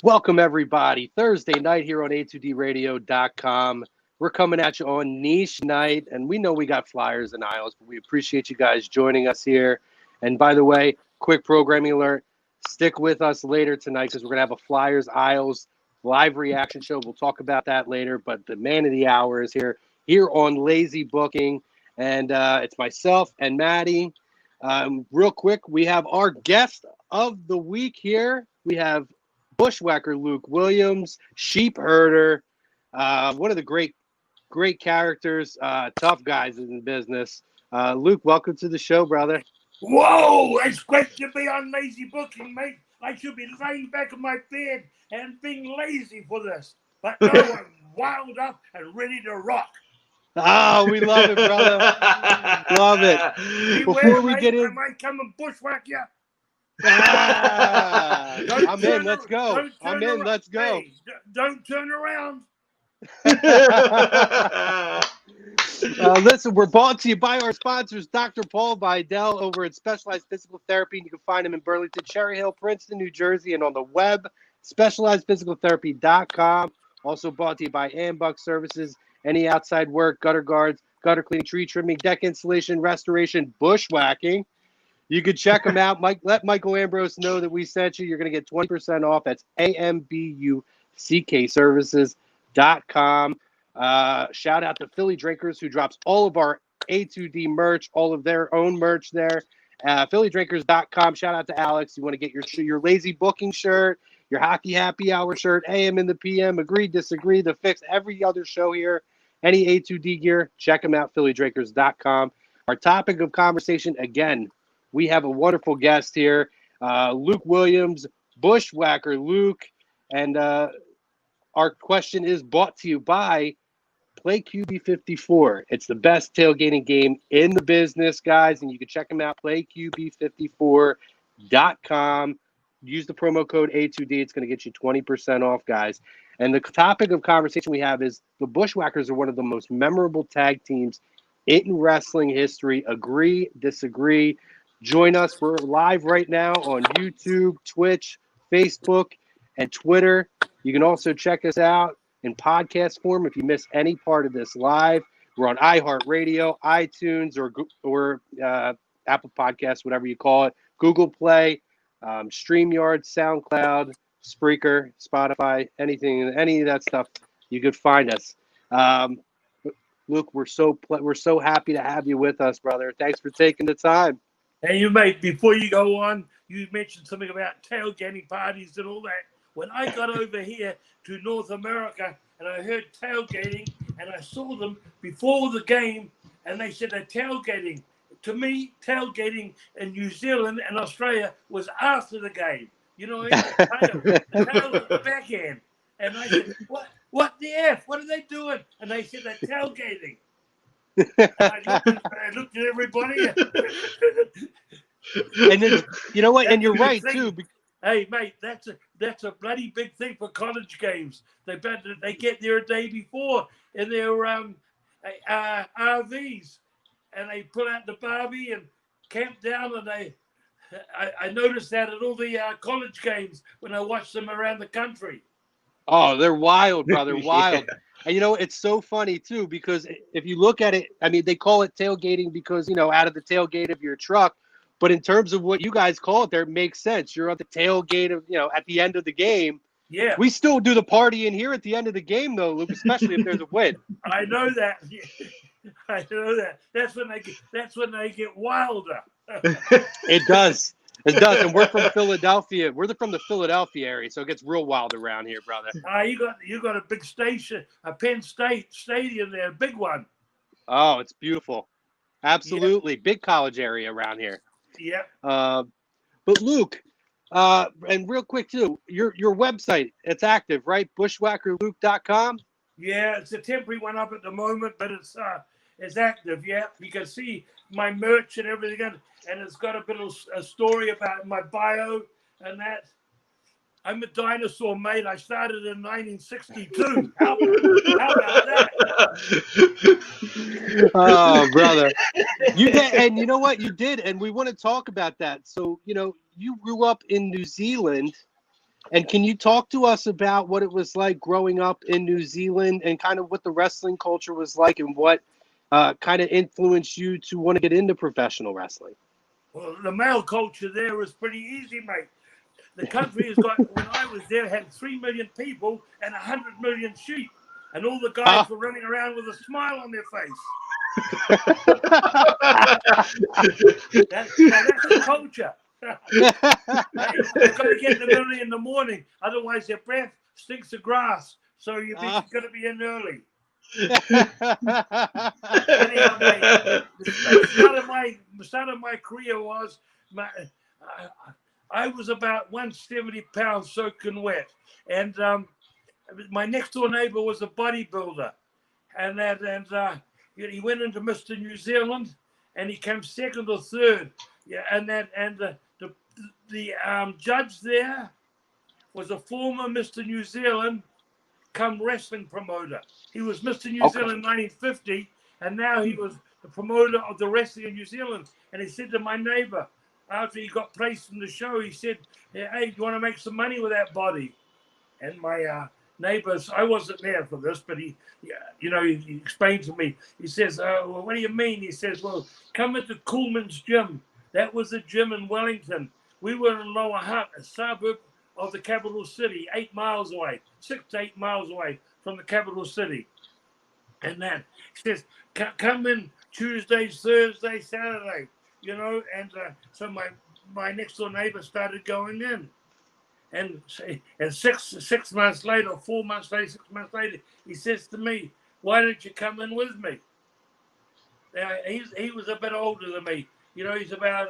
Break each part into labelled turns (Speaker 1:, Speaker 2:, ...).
Speaker 1: Welcome, everybody. Thursday night here on A2DRadio.com. We're coming at you on niche night, and we know we got flyers and aisles, but we appreciate you guys joining us here. And by the way, quick programming alert, stick with us later tonight because we're going to have a flyers, aisles, live reaction show. We'll talk about that later, but the man of the hour is here on Lazy Booking, and it's myself and Maddie. Real quick, we have our guest of the week here. We have Bushwhacker Luke Williams, Sheepherder, one of the great characters, tough guys in the business. Luke, welcome to the show, brother.
Speaker 2: Whoa, it's great to be on Lazy Booking, mate. I should be laying back in my bed and being lazy for this. But no, I'm wild up and ready to rock.
Speaker 1: Oh, we love it, brother. Love it.
Speaker 2: Before we get in, I might come and bushwhack you.
Speaker 1: I'm in. Let's go. Let's go.
Speaker 2: Hey, don't turn around.
Speaker 1: Listen, we're brought to you by our sponsors, Dr. Paul Vidal over at Specialized Physical Therapy. And you can find him in Burlington, Cherry Hill, Princeton, New Jersey, and on the web, specializedphysicaltherapy.com. Also brought to you by Ambuck Services. Any outside work, gutter guards, gutter cleaning, tree trimming, deck installation, restoration, bushwhacking. You could check them out. Let Michael Ambrose know that we sent you. You're going to get 20% off. That's ambuckservices.com. Shout out to Philly Drinkers, who drops all of our A2D merch, all of their own merch there. PhillyDrinkers.com. Shout out to Alex. You want to get your Lazy Booking shirt, your Hockey Happy Hour shirt, AM in the PM, Agree, Disagree, The Fix, every other show here. Any A2D gear, check them out, PhillyDrinkers.com. Our topic of conversation, again, we have a wonderful guest here, Luke Williams, Bushwhacker Luke, and our question is brought to you by Play QB54. It's the best tailgating game in the business, guys, and you can check them out, playqb54.com. Use the promo code A2D. It's going to get you 20% off, guys. And the topic of conversation we have is the Bushwhackers are one of the most memorable tag teams in wrestling history. Agree, disagree. Join us. We're live right now on YouTube, Twitch, Facebook, and Twitter. You can also check us out in podcast form if you miss any part of this live. We're on iHeartRadio, iTunes, or Apple Podcasts, whatever you call it, Google Play, StreamYard, SoundCloud, Spreaker, Spotify, any of that stuff. You could find us. Luke, we're so happy to have you with us, brother. Thanks for taking the time.
Speaker 2: Hey, you mate, before you go on, you mentioned something about tailgating parties and all that. When I got over here to North America and I heard tailgating and I saw them before the game and they said they're tailgating. To me, tailgating in New Zealand and Australia was after the game. You know, the tail at the back end. And I said, what the F? What are they doing? And they said they're tailgating. I looked at everybody.
Speaker 1: And then, you know what? And you're right, too.
Speaker 2: Hey, mate, that's a bloody big thing for college games. They get there a day before in their RVs, and they pull out the Barbie and camp down. And I noticed that at all the college games when I watched them around the country.
Speaker 1: Oh, they're wild, brother, wild. Yeah. And, you know, it's so funny, too, because if you look at it, I mean, they call it tailgating because, you know, out of the tailgate of your truck. But in terms of what you guys call it there, it makes sense. You're at the tailgate of, you know, at the end of the game.
Speaker 2: Yeah.
Speaker 1: We still do the party in here at the end of the game, though, Luke, especially if there's a win.
Speaker 2: I know that. I know that. That's when they get wilder.
Speaker 1: It does. It does. And we're from Philadelphia. We're from the Philadelphia area, so it gets real wild around here, brother.
Speaker 2: You got a big station, a Penn State stadium there, a big one.
Speaker 1: Oh, it's beautiful. Absolutely. Yep. Big college area around here.
Speaker 2: Yeah.
Speaker 1: But Luke, and real quick too, your website, it's active, right? Bushwhackerluke.com.
Speaker 2: Yeah, it's a temporary one up at the moment, but it's active. Yeah, you can see my merch and everything, and it's got a bit of a story about my bio and that. I'm a dinosaur, mate. I started in 1962. How about that?
Speaker 1: Oh, brother. You did, and you know what? You did, and we want to talk about that. So, you know, you grew up in New Zealand, And can you talk to us about what it was like growing up in New Zealand and kind of what the wrestling culture was like and what kind of influenced you to want to get into professional wrestling?
Speaker 2: Well, the male culture there was pretty easy, mate. The country has got, when I was there, had 3 million people and 100 million sheep. And all the guys were running around with a smile on their face. That's the culture. They've got to get them early in the morning, otherwise their breath stinks of grass. So you've got to be in early. Anyhow, mate, the start of my career was I was about 170 pounds soaking wet, and my next door neighbor was a bodybuilder, and he went into Mr. New Zealand, and he came second or third. Yeah, and the judge there was a former Mr. New Zealand come wrestling promoter. He was Mr. New Zealand in 1950, and now he was the promoter of the wrestling in New Zealand. And he said to my neighbor, after he got placed in the show, he said, "Hey, do you want to make some money with that body?" And my neighbors, I wasn't there for this, but he explained to me. He says, well, "What do you mean?" He says, "Well, come into Coolman's gym. That was a gym in Wellington. We were in Lower Hutt, a suburb of the capital city, 8 miles away, 6 to 8 miles away from the capital city." And then he says, "Come in Tuesdays, Thursday, Saturday, And so my next door neighbor started going in. And 6 months later, 4 months later, 6 months later, he says to me, "Why don't you come in with me?" He was a bit older than me. He's about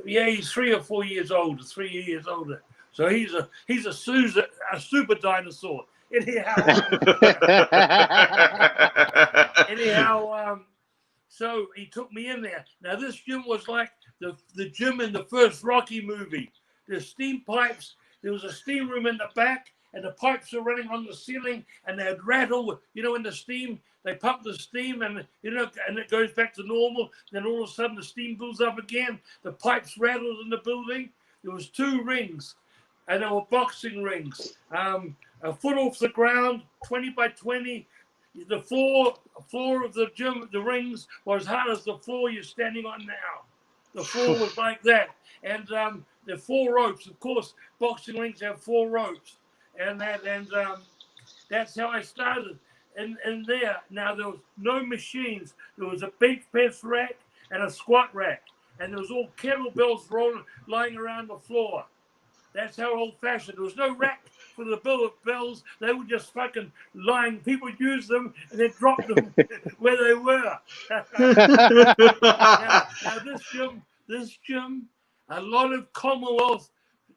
Speaker 2: he's 3 or 4 years older, 3 years older. So he's a super dinosaur. Anyhow, so he took me in there. Now this gym was like the gym in the first Rocky movie. There's steam pipes. There was a steam room in the back, and the pipes are running on the ceiling, and they'd rattle. In the steam, they pump the steam, and and it goes back to normal. Then all of a sudden, the steam builds up again. The pipes rattled in the building. There was 2 rings, and they were boxing rings. A foot off the ground, 20 by 20. The floor of the gym, the rings, was as hard as the floor you're standing on now. The floor was like that, and there are 4 ropes. Of course, boxing rings have 4 ropes, and that's how I started. And there, now there was no machines. There was a bench press rack and a squat rack, and there was all kettlebells lying around the floor. That's how old-fashioned. There was no rack for the bells. They were just fucking lying. People used them and then dropped them where they were. now this gym, a lot of Commonwealth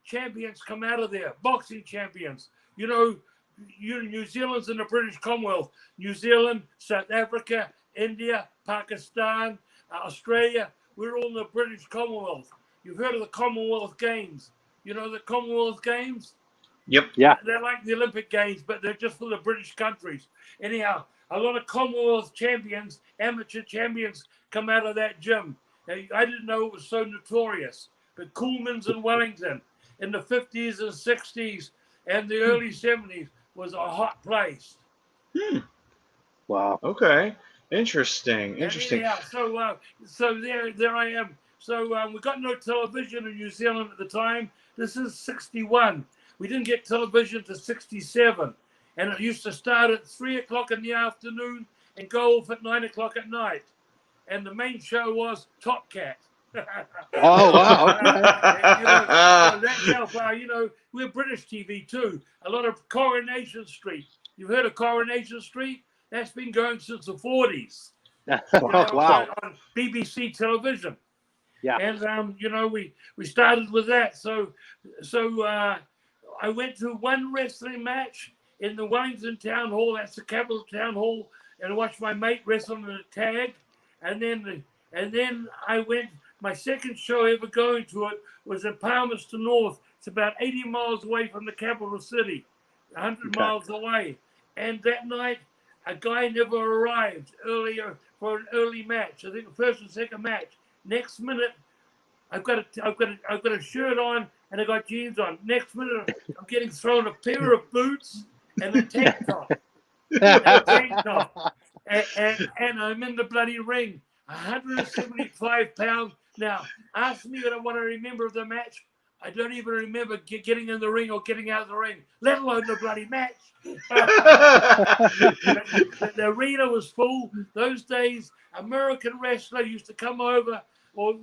Speaker 2: champions come out of there, boxing champions. New Zealand's in the British Commonwealth. New Zealand, South Africa, India, Pakistan, Australia, we're all in the British Commonwealth. You've heard of the Commonwealth Games. The Commonwealth Games?
Speaker 3: Yep.
Speaker 1: Yeah.
Speaker 2: They're like the Olympic Games, but they're just for the British countries. Anyhow, a lot of Commonwealth champions, amateur champions, come out of that gym. Now, I didn't know it was so notorious, but Coolman's in Wellington in the 50s and 60s and the early 70s was a hot place.
Speaker 1: Wow.
Speaker 3: Okay. Interesting.
Speaker 2: Anyhow, so there I am. So we got no television in New Zealand at the time. This is 61. We didn't get television to 67. And it used to start at 3 o'clock in the afternoon and go off at 9 o'clock at night. And the main show was Top Cat.
Speaker 1: Oh, wow.
Speaker 2: That's how far, we're British TV too. A lot of Coronation Street. You've heard of Coronation Street? That's been going since the 40s.
Speaker 1: Wow.
Speaker 2: On BBC television.
Speaker 1: Yeah.
Speaker 2: And we started with that. So I went to one wrestling match in the Wellington Town Hall. That's the capital town hall, and watched my mate wrestle in a tag. And then I went. My second show ever going to it was in Palmerston North. It's about 80 miles away from the capital city, 100 miles away. And that night, a guy never arrived earlier for an early match. I think the first and second match. Next minute, I've got a shirt on, and I got jeans on. Next minute, I'm getting thrown a pair of boots and a tank top. And I'm in the bloody ring, 175 pounds. Now, ask me what I want to remember of the match. I don't even remember getting in the ring or getting out of the ring, let alone the bloody match. The arena was full. Those days, American wrestler used to come over, or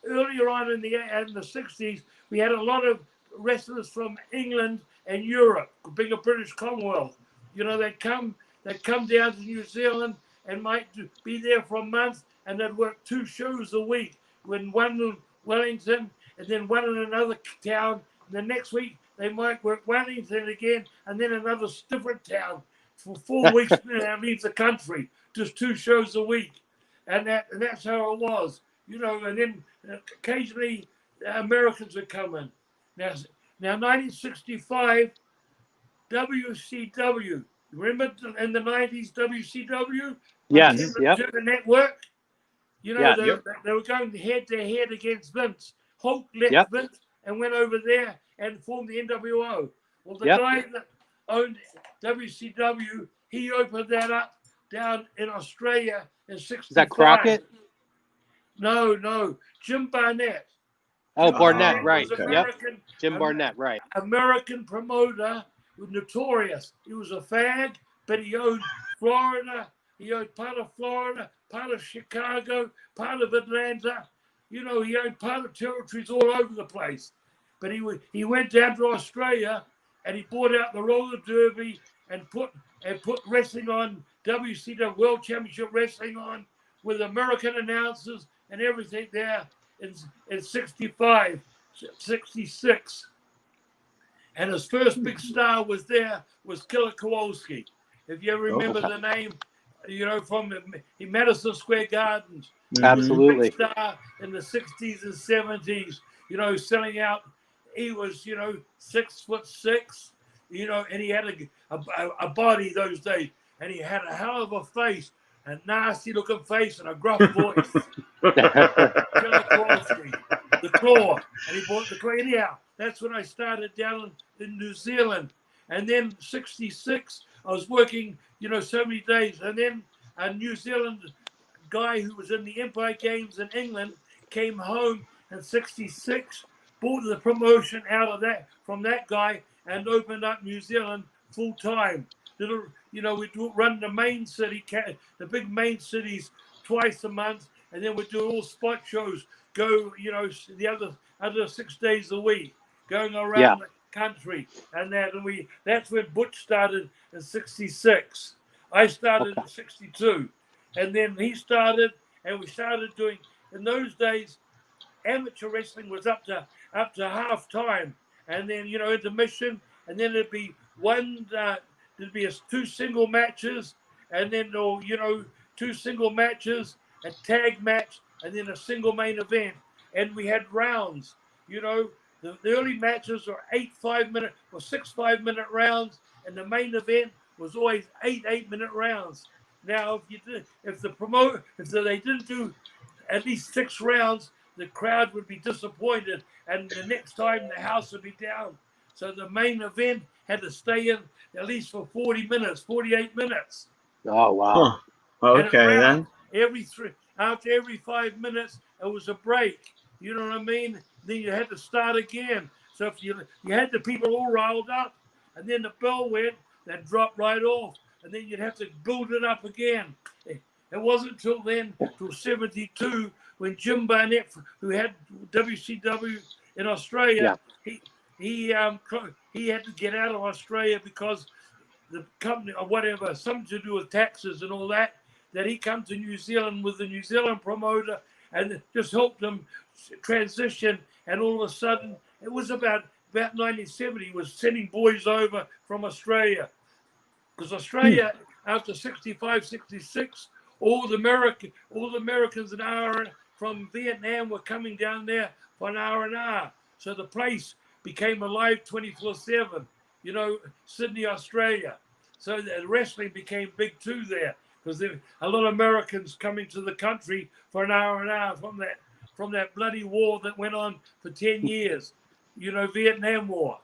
Speaker 2: earlier on in the 60s, we had a lot of wrestlers from England and Europe, being a British Commonwealth. You know, they'd come down to New Zealand and might be there for a month, and they'd work 2 shows a week, when one in Wellington and then one in another town. And the next week they might work Wellington again and then another different town for 4 weeks. And that leaves the country, just 2 shows a week, and that's how it was, you know. And then occasionally Americans would come in. Now 1965, WCW. Remember in the 90s, WCW?
Speaker 1: Yes. Yep.
Speaker 2: The network. You know,
Speaker 1: Yeah.
Speaker 2: they were going head to head against Vince. Hulk left Vince and went over there and formed the NWO. Well, the guy that owned WCW, he opened that up down in Australia in 65.
Speaker 1: Is that Crockett?
Speaker 2: No. Jim Barnett.
Speaker 1: Oh, Barnett, right.
Speaker 2: American,
Speaker 1: Jim Barnett, right.
Speaker 2: American promoter, was notorious. He was a fag, but he owned Florida. He owned part of Florida, part of Chicago, part of Atlanta. You know, he owned part of territories all over the place. But he went down to Australia and he bought out the roller derby and put wrestling on, WCW World Championship Wrestling on, with American announcers and everything there in 65, 66. And his first big star was Killer Kowalski. If you ever remember the name, you know, from Madison Square Gardens.
Speaker 1: Absolutely.
Speaker 2: Big star in the 60s and 70s, you know, selling out. He was, you know, 6'6", you know, and he had a body those days. And he had a hell of a face, a nasty looking face and a gruff voice. Killer Kowalski, the Claw. And he bought the Claw. Anyhow, that's when I started down in New Zealand. And then 66, I was working, you know, so many days. And then a New Zealand guy who was in the Empire Games in England came home in 66, bought the promotion from that guy and opened up New Zealand full time. You know, we'd run the main city, the big main cities twice a month, and then we'd do all spot shows, go, you know, the other 6 days a week, going around the country. And that's when Butch started in 66. I started in 62. And then he started, and we started doing, in those days, amateur wrestling was up to half time. And then, you know, intermission, and then there'd be there'd be 2 single matches, and then, you know, 2 single matches, a tag match, and then a single main event. And we had rounds, you know. The early matches were 6 5-minute rounds, and the main event was always 8 8-minute rounds. Now, if they didn't do at least 6 rounds, the crowd would be disappointed, and the next time the house would be down. So the main event had to stay in at least for 40 minutes, 48 minutes.
Speaker 1: Oh, wow.
Speaker 3: Huh. Okay, then.
Speaker 2: After every 5 minutes, it was a break. You know what I mean? Then you had to start again. So if you had the people all riled up, and then the bell went, they'd drop right off, and then you'd have to build it up again. It wasn't until then, till 72, when Jim Barnett, who had WCW in Australia, he had to get out of Australia because the company or whatever, something to do with taxes and all that he come to New Zealand with the New Zealand promoter and just helped them transition. And all of a sudden, it was about 1970, was sending boys over from Australia. Because Australia, after 65, 66, all the Americans an hour from Vietnam were coming down there for an hour and a half. So the place became alive 24/7, you know, Sydney, Australia. So the wrestling became big too there, because there were a lot of Americans coming to the country for an hour and a half from that bloody war that went on for 10 years. Vietnam War.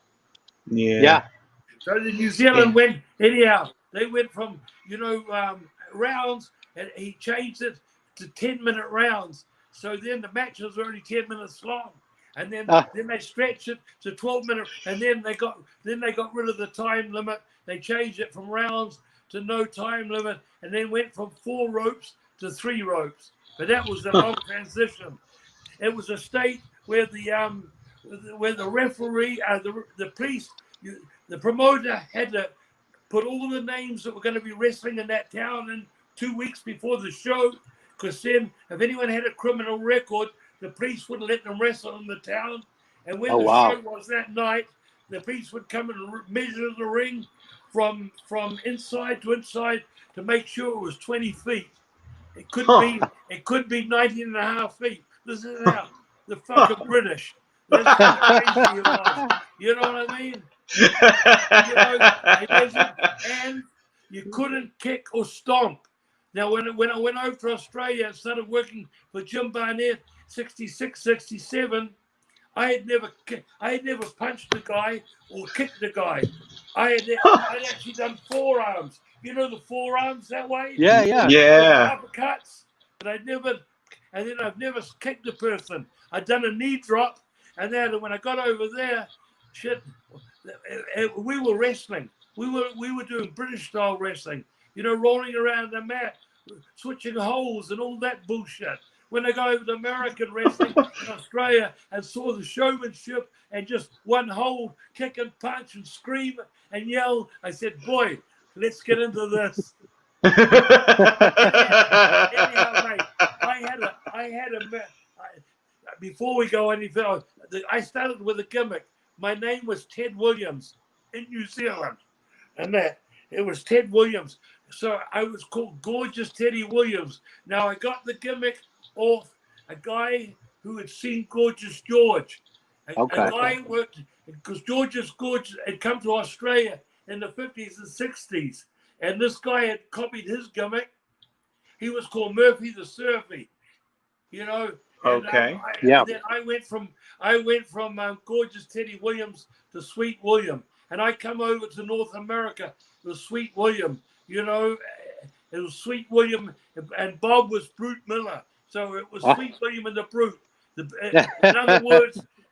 Speaker 1: Yeah.
Speaker 2: So the New Zealand went anyhow. They went from rounds, and he changed it to 10-minute rounds. So then the matches were only 10 minutes long, and then they stretched it to 12-minute, and then they got rid of the time limit. They changed it from rounds to no time limit, and then went from 4 ropes to 3 ropes. But that was a long transition. It was a state where the referee, the priest, the promoter had to put all the names that were going to be wrestling in that town in 2 weeks before the show, because then if anyone had a criminal record, the priest wouldn't let them wrestle in the town. And when show was that night, the priest would come and measure the ring from inside to inside to make sure it was 20 feet. It could be 19 and a half feet. This is how the fucking British. That's how crazy it was. You know what I mean? And you couldn't kick or stomp. Now, when I went over to Australia and started working for Jim Barnett, 66, 67, I had never punched the guy or kicked the guy. I'd actually done forearms. You know the forearms that way?
Speaker 3: Yeah.
Speaker 2: Uppercuts. But I've never kicked a person. I'd done a knee drop, and then when I got over there, we were wrestling. We were doing British style wrestling. Rolling around the mat, switching holes and all that bullshit. When I got over to American wrestling in Australia and saw the showmanship and just one hold, kick and punch and scream and yell, I said, boy, let's get into this. Anyhow, mate, before we go any further, I started with a gimmick. My name was Ted Williams in New Zealand, and it was Ted Williams. So I was called Gorgeous Teddy Williams. Now I got the gimmick off a guy who had seen Gorgeous George. A guy worked because George had come to Australia in the 50s and 60s, and this guy had copied his gimmick. He was called Murphy the Surfy, And, then I went from Gorgeous Teddy Williams to Sweet William, and I come over to North America with Sweet William. It was Sweet William, and Bob was Brute Miller, so it was Sweet William and the Brute.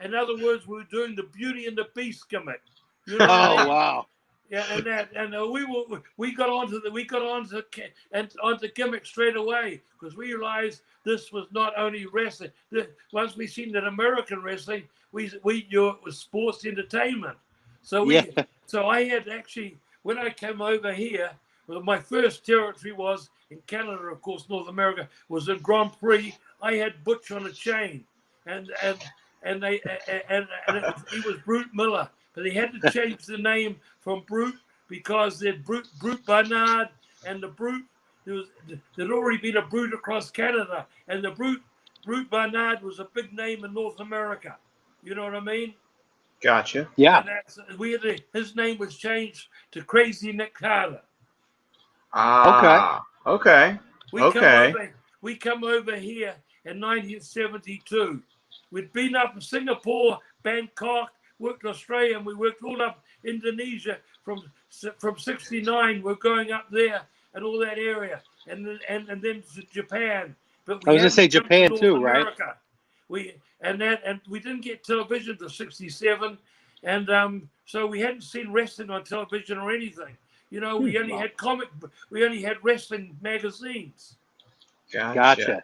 Speaker 2: In other words, we were doing the Beauty and the Beast gimmick.
Speaker 1: Wow.
Speaker 2: Yeah, we got onto gimmick straight away because we realized this was not only wrestling. Once we seen that American wrestling, we knew it was sports entertainment. So I had actually, when I came over here, my first territory was in Canada, of course. North America was in Grand Prix. I had Butch on a chain, and he was Brute Miller. But they had to change the name from Brute because they'd Brute Barnard and the Brute. There'd already been a Brute across Canada, and the Brute Barnard was a big name in North America. You know what I mean?
Speaker 3: Gotcha.
Speaker 1: Yeah.
Speaker 2: And his name was changed to Crazy Nick Carter.
Speaker 3: Okay.
Speaker 2: We come over here in 1972. We'd been up in Singapore, Bangkok, worked Australia, and we worked all up Indonesia from 69. We're going up there and all that area, and then to Japan. But
Speaker 1: I was going to say Japan too,
Speaker 2: America.
Speaker 1: right?
Speaker 2: We didn't get television until 67, and so we hadn't seen wrestling on television or anything. We only had wrestling magazines.
Speaker 1: Gotcha.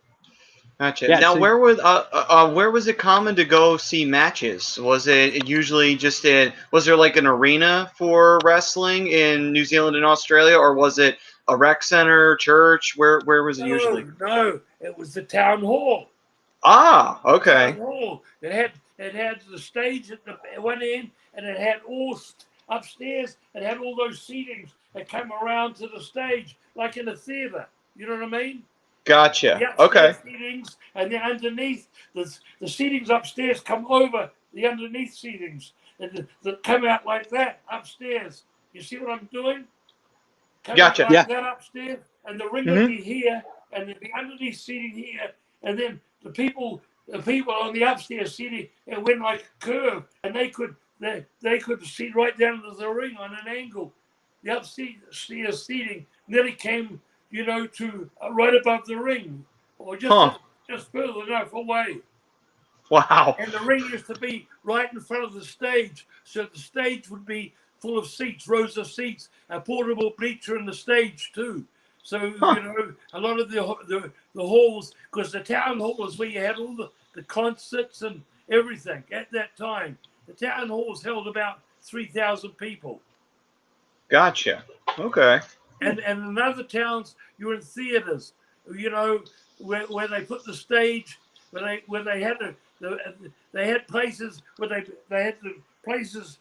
Speaker 3: Yeah, now, where was it common to go see matches? Was it usually was there like an arena for wrestling in New Zealand and Australia, or was it a rec center, church? Where was it usually?
Speaker 2: No, it was the town hall.
Speaker 3: Okay.
Speaker 2: Town hall. It had the stage at one end, and it had all upstairs. It had all those seatings that come around to the stage, like in a theater. You know what I mean?
Speaker 3: Gotcha. Okay.
Speaker 2: Seatings, and then underneath the seatings upstairs come over the underneath seatings that come out like that upstairs. You see what I'm doing?
Speaker 3: Gotcha.
Speaker 2: That upstairs, and the ring will be here, and there'll be underneath seating here, and then the people the people on the upstairs seating, it went like a curve, and they could see right down to the ring on an angle. The upstairs seating nearly came, to right above the ring, or just further enough away.
Speaker 3: Wow.
Speaker 2: And the ring used to be right in front of the stage, so the stage would be full of seats, rows of seats, a portable bleacher in the stage too. So, a lot of the halls, because the town hall is where you had all the concerts and everything at that time. The town halls held about 3,000 people.
Speaker 3: Gotcha. Okay.
Speaker 2: And in other towns, you were in theaters, where they put the stage, where they had they had places where they had the places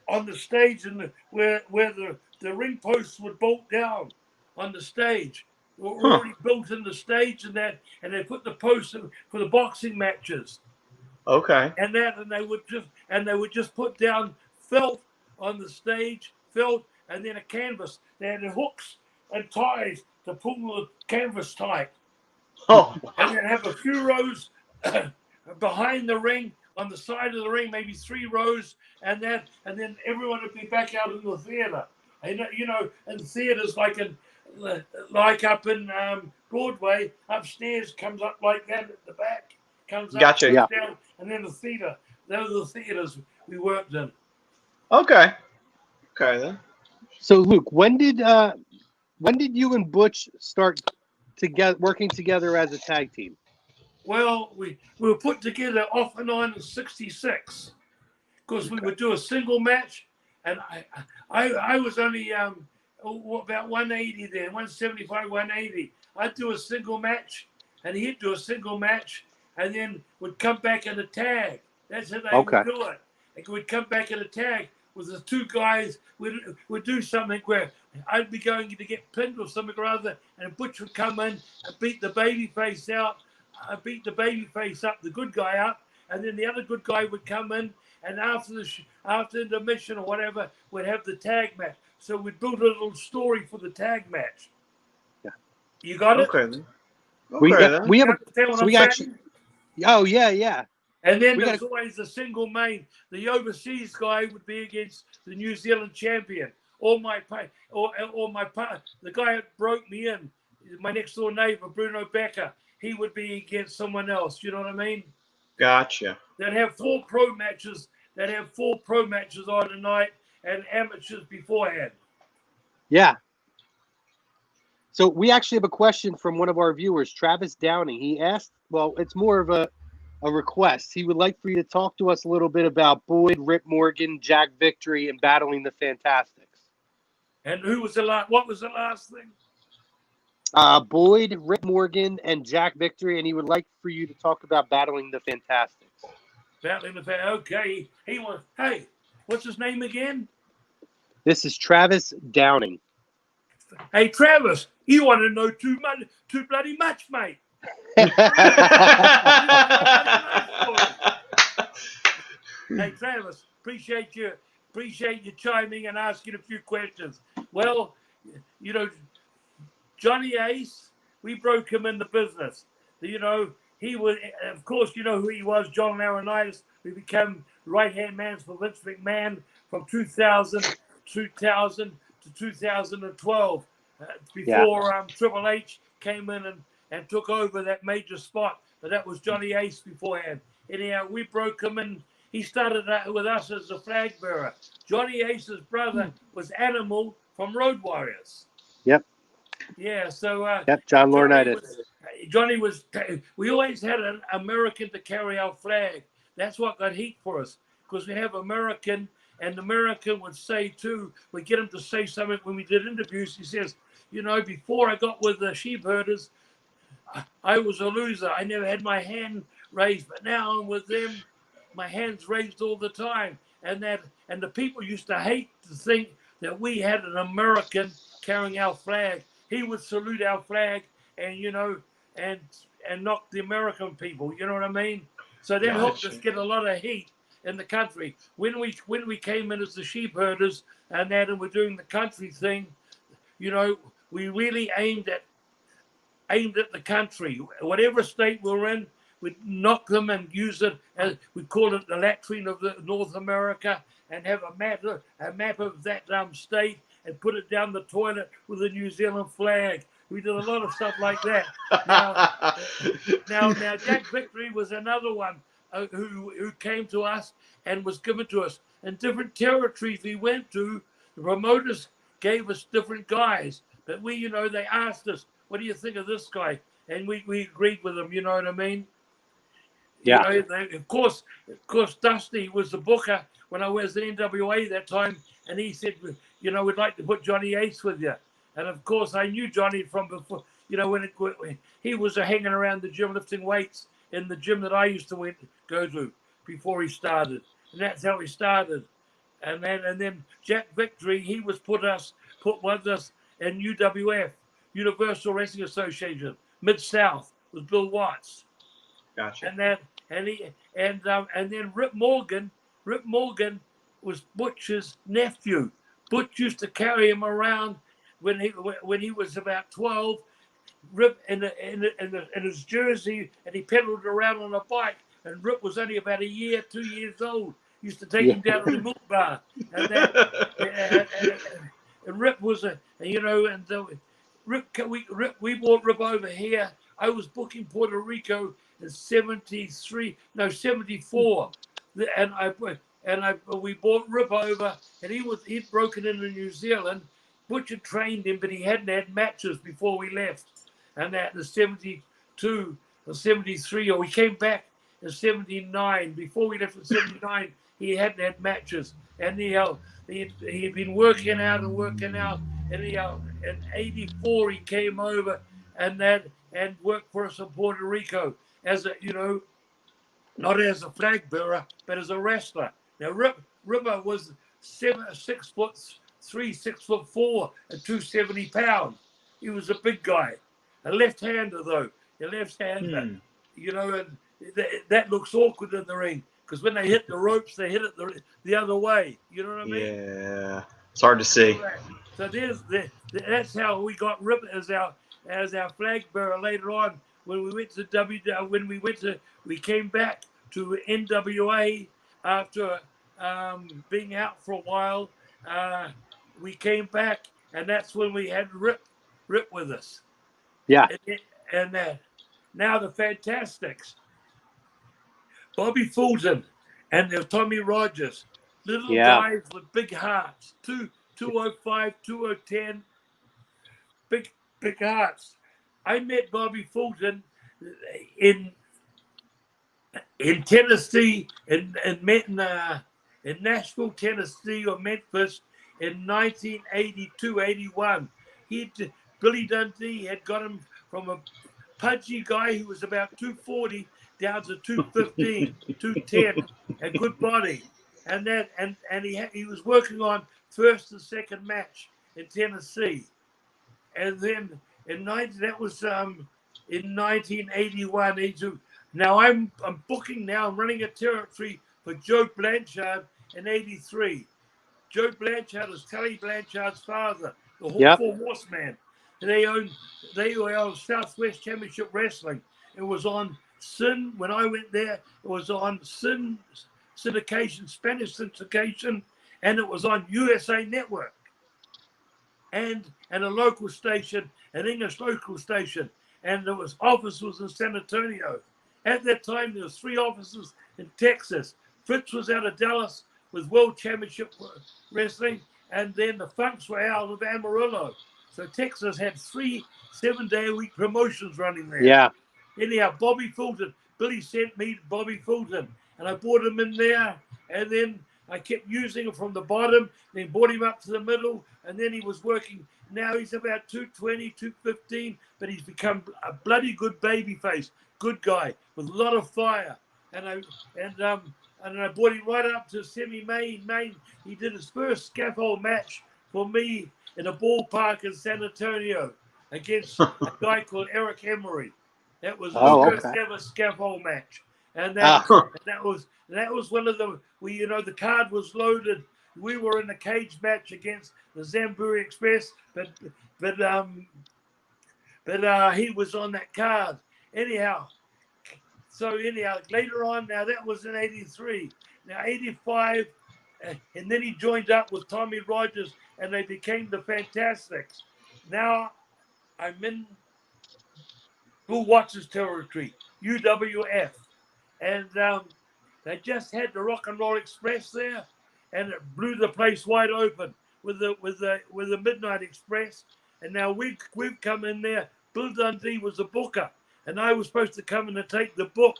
Speaker 2: on the stage and where the ring posts would bolt down on the stage. They were already built in the stage and they put the posts for the boxing matches.
Speaker 3: Okay.
Speaker 2: And they would just put down felt on the stage, and then a canvas. They had hooks and ties to pull the canvas tight.
Speaker 3: Oh, wow.
Speaker 2: And then have a few rows behind the ring, on the side of the ring, maybe 3 rows, and then everyone would be back out in the theater. And in theaters like up in Broadway, upstairs comes up like that at the back, comes up,
Speaker 3: gotcha.
Speaker 2: Goes down, and then the theater. Those are the theaters we worked in.
Speaker 3: Okay then.
Speaker 1: So Luke, when did you and Butch start working together as a tag team?
Speaker 2: Well, we were put together off and on in '66 because we would do a single match, and I was only about 180 then, 175, 180. I'd do a single match, and he'd do a single match, and then would come back in a tag. That's how they would do it. Like we'd come back in a tag with the 2 guys. We'd do something where I'd be going to get pinned or something or other, and Butch would come in and beat the baby face out. I beat the baby face up, the good guy up, and then the other good guy would come in, and after intermission or whatever, we'd have the tag match. So we'd build a little story for the tag match.
Speaker 1: Yeah.
Speaker 2: You got it?
Speaker 3: Okay then.
Speaker 1: We actually. Oh yeah.
Speaker 2: And then there's always a single main. The overseas guy would be against the New Zealand champion, or the guy that broke me in, my next door neighbor, Bruno Becker. He would be against someone else. You know what I mean?
Speaker 3: Gotcha.
Speaker 2: They'd have 4 pro matches. On a night and amateurs beforehand.
Speaker 1: Yeah. So we actually have a question from one of our viewers, Travis Downing. He asked, well, it's more of a request. He would like for you to talk to us a little bit about Boyd, Rip Morgan, Jack Victory, and battling the Fantastics.
Speaker 2: And who was the last? What was the last thing?
Speaker 1: Boyd, Rip Morgan, and Jack Victory, and he would like for you to talk about battling the Fantastics.
Speaker 2: Okay. He was. Hey, what's his name again?
Speaker 1: This is Travis Downing.
Speaker 2: Hey, Travis, you want to know too bloody much, mate. Hey, Travis, appreciate you chiming and asking a few questions. Well, Johnny Ace, we broke him in the business. He was, of course, you know who he was, John Laurinaitis. We became right-hand man for Vince McMahon from 2000 to 2012. Before Triple H came in and took over that major spot. But that was Johnny Ace beforehand. Anyhow, we broke him in. He started with us as a flag bearer. Johnny Ace's brother was Animal from Road Warriors.
Speaker 1: Yep.
Speaker 2: Yeah, so...
Speaker 1: John Laurinaitis.
Speaker 2: Johnny was... We always had an American to carry our flag. That's what got heat for us. Because we have American, and the American would say, too, we get him to say something when we did interviews. He says, before I got with the Sheepherders, I was a loser. I never had my hand raised. But now I'm with them, my hand's raised all the time. And the people used to hate to think that we had an American carrying our flag. He would salute our flag and knock the American people. You know what I mean? So that helped us get a lot of heat in the country. When we came in as the Sheepherders and we're doing the country thing, we really aimed at the country. Whatever state we're in, we'd knock them and use it as we call it the latrine of the North America, and have a map of that state and put it down the toilet with a New Zealand flag. We did a lot of stuff like that. Now, Jack Victory was another one who came to us and was given to us. In different territories we went to, the promoters gave us different guys. But we, they asked us, what do you think of this guy? And we agreed with them, you know what I mean?
Speaker 1: Yeah.
Speaker 2: Of course, Dusty was the booker when I was in NWA that time, and he said, we'd like to put Johnny Ace with you. And of course, I knew Johnny from before, when he was hanging around the gym lifting weights in the gym that I used to go to before he started. And that's how he started. And then Jack Victory, he was put with us in UWF, Universal Wrestling Association, Mid-South, with Bill Watts.
Speaker 3: Gotcha.
Speaker 2: And then Rip Morgan was Butch's nephew. Butch used to carry him around when he was about 12. Rip in his jersey, and he pedaled around on a bike. And Rip was only about 2 years old. He used to take him down to the milk bar, and Rip was we brought Rip over here. I was booking Puerto Rico in 74, and we brought Rip over, and he'd broken into New Zealand. Butch had trained him, but he hadn't had matches before we left. And that in 72 or 73, or we came back in 79. Before we left in 79, he hadn't had matches. And he'd been working out. And in 84, he came over and worked for us in Puerto Rico as not as a flag bearer, but as a wrestler. Now, Ripper was 6'3", 6'4", and 270 pounds. He was a big guy. A left-hander, though. A left-hander. And that looks awkward in the ring because when they hit the ropes, they hit it the other way. You know what I mean?
Speaker 3: Yeah. It's hard to see.
Speaker 2: So that's how we got Rip as our flag bearer later on. When we went to we came back to NWA after being out for a while. We came back, and that's when we had Rip with us.
Speaker 1: Yeah.
Speaker 2: And now the Fantastics, Bobby Fulton and Tommy Rogers, little guys with big hearts, 205, 2010, big hearts. I met Bobby Fulton in Tennessee, in Nashville, Tennessee, or Memphis in 1982-81. Billy Dundee had got him from a pudgy guy who was about 240 down to 215, 210, a good body. And he was working on first and second match in Tennessee. And then in 1981, 82. Now I'm booking now. I'm running a territory for Joe Blanchard in 83. Joe Blanchard is Tully Blanchard's father, the Four Horsemen. They owned Southwest Championship Wrestling. It was on Sin when I went there. It was on Sin syndication, Spanish syndication, and it was on USA Network. And a local station, an English local station, and there was offices in San Antonio. At that time, there was 3 offices in Texas. Fritz was out of Dallas with World Championship Wrestling, and then the Funks were out of Amarillo. So Texas had 3 7-day-a-week promotions running there.
Speaker 1: Yeah.
Speaker 2: Anyhow, Bobby Fulton, Billy sent me to Bobby Fulton, and I brought him in there, and then I kept using him from the bottom, then brought him up to the middle, and then he was working. Now he's about 220, 215, but he's become a bloody good baby face, good guy with a lot of fire. And I brought him right up to semi-main. He did his first scaffold match for me in a ballpark in San Antonio against a guy called Eric Emery. That was his first ever scaffold match, and that was one of the the card was loaded. We were in a cage match against the Zamburi Express, but he was on that card. Anyhow, so anyhow, later on, now that was in 83. Now 85, and then he joined up with Tommy Rogers, and they became the Fantastics. Now I'm in Bill Watts' territory, UWF, and they just had the Rock and Roll Express there, and it blew the place wide open with the Midnight Express. And now we've come in there. Bill Dundee was the booker, and I was supposed to come in and take the book,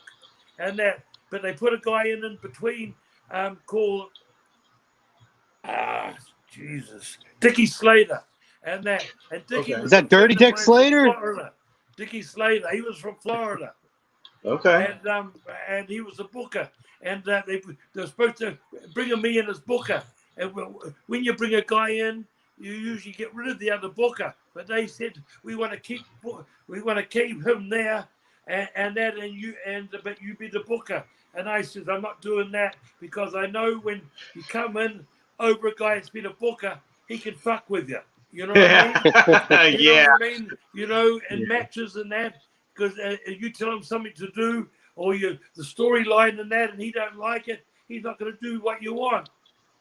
Speaker 2: and that. But they put a guy in between called Dickie Slater, and that. And Dickie was
Speaker 1: Is that Dirty Dick Slater?
Speaker 2: Dickie Slater. He was from Florida.
Speaker 3: Okay.
Speaker 2: And he was a booker, and they're supposed to bring me in as booker. And when you bring a guy in, you usually get rid of the other booker. But they said we want to keep him there, but you be the booker. And I said I'm not doing that, because I know when you come in over a guy that's been a booker, he can fuck with you. You know what I mean? You know what I mean? You know, in matches and that, because you tell him something to do, or the storyline and that, and he don't like it, he's not going to do what you want.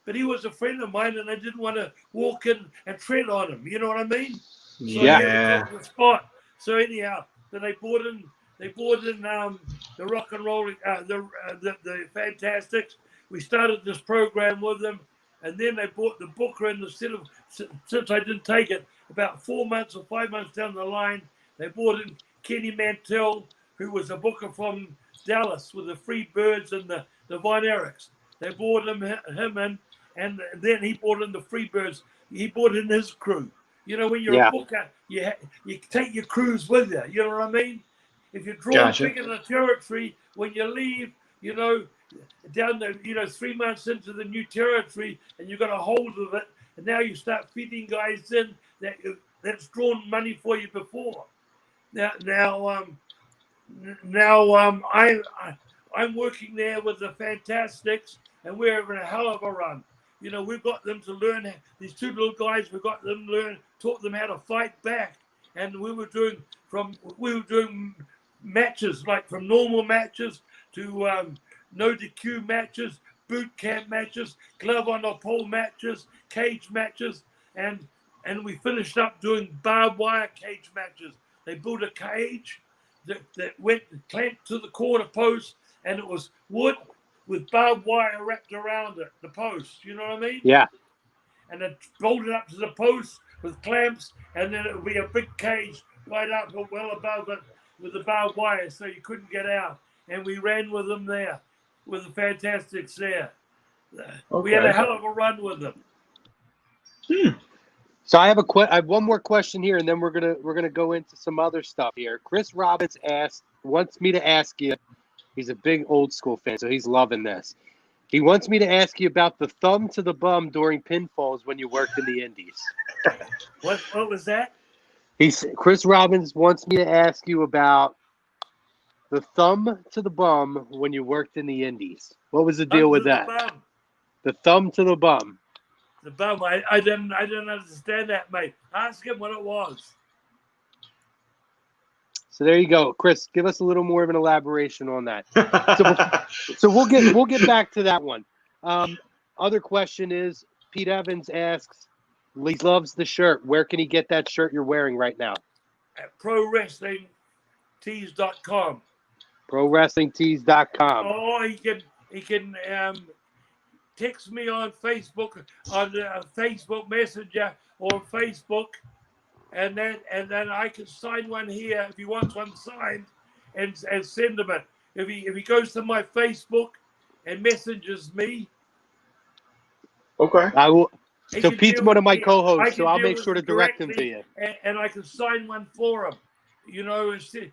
Speaker 2: But he was a friend of mine, and I didn't want to walk in and tread on him. You know what I mean? So
Speaker 3: yeah.
Speaker 2: The spot. So anyhow, then they brought in the Rock and Roll, the Fantastics. We started this program with them, and then they brought the booker in. Since I didn't take it, about 4 months or 5 months down the line, they brought in Kenny Mantell, who was a booker from Dallas with the Freebirds and the Von Erichs. They brought him in, and then he brought in the Freebirds. He brought in his crew. You know, when you're a booker, you take your crews with you. You know what I mean? If you're drawn big in the territory, when you leave, you know, down the 3 months into the new territory, and you've got a hold of it, and now you start feeding guys in that's drawn money for you before. I'm working there with the Fantastics, and we're having a hell of a run. You know, we've got them to learn, these two little guys, we've got them to learn, taught them how to fight back. And we were doing matches, like from normal matches to no DQ matches, boot camp matches, glove on the pole matches, cage matches, and we finished up doing barbed wire cage matches. They built a cage that went clamped to the corner post, and it was wood with barbed wire wrapped around it, the post. You know what I mean?
Speaker 1: Yeah.
Speaker 2: And then bolted up to the post with clamps, and then it would be a big cage right up well above it with the barbed wire, so you couldn't get out. And we ran with them there, with the Fantastics there. We had a hell of a run with them.
Speaker 1: So I have one more question here, and then we're gonna go into some other stuff here. Chris Robbins wants me to ask you. He's a big old school fan, so he's loving this. He wants me to ask you about the thumb to the bum during pinfalls when you worked in the Indies.
Speaker 2: What was that?
Speaker 1: Chris Robbins wants me to ask you about the thumb to the bum when you worked in the Indies. What was the deal with that? The thumb to the bum.
Speaker 2: The bum. I didn't understand that, mate. Ask him what it was.
Speaker 1: So there you go, Chris. Give us a little more of an elaboration on that. So we'll get back to that one. Other question is, Pete Evans asks, he loves the shirt. Where can he get that shirt you're wearing right now?
Speaker 2: At ProWrestlingTees.com.
Speaker 1: ProWrestlingTees.com.
Speaker 2: Oh, he can text me on Facebook, on Facebook Messenger or Facebook. And then I can sign one here if he wants one signed, and send him it. If he goes to my Facebook and messages me,
Speaker 3: okay,
Speaker 1: I will. So Pete's one of my co-hosts, so I'll make sure to direct him to you.
Speaker 2: And I can sign one for him. You know, instead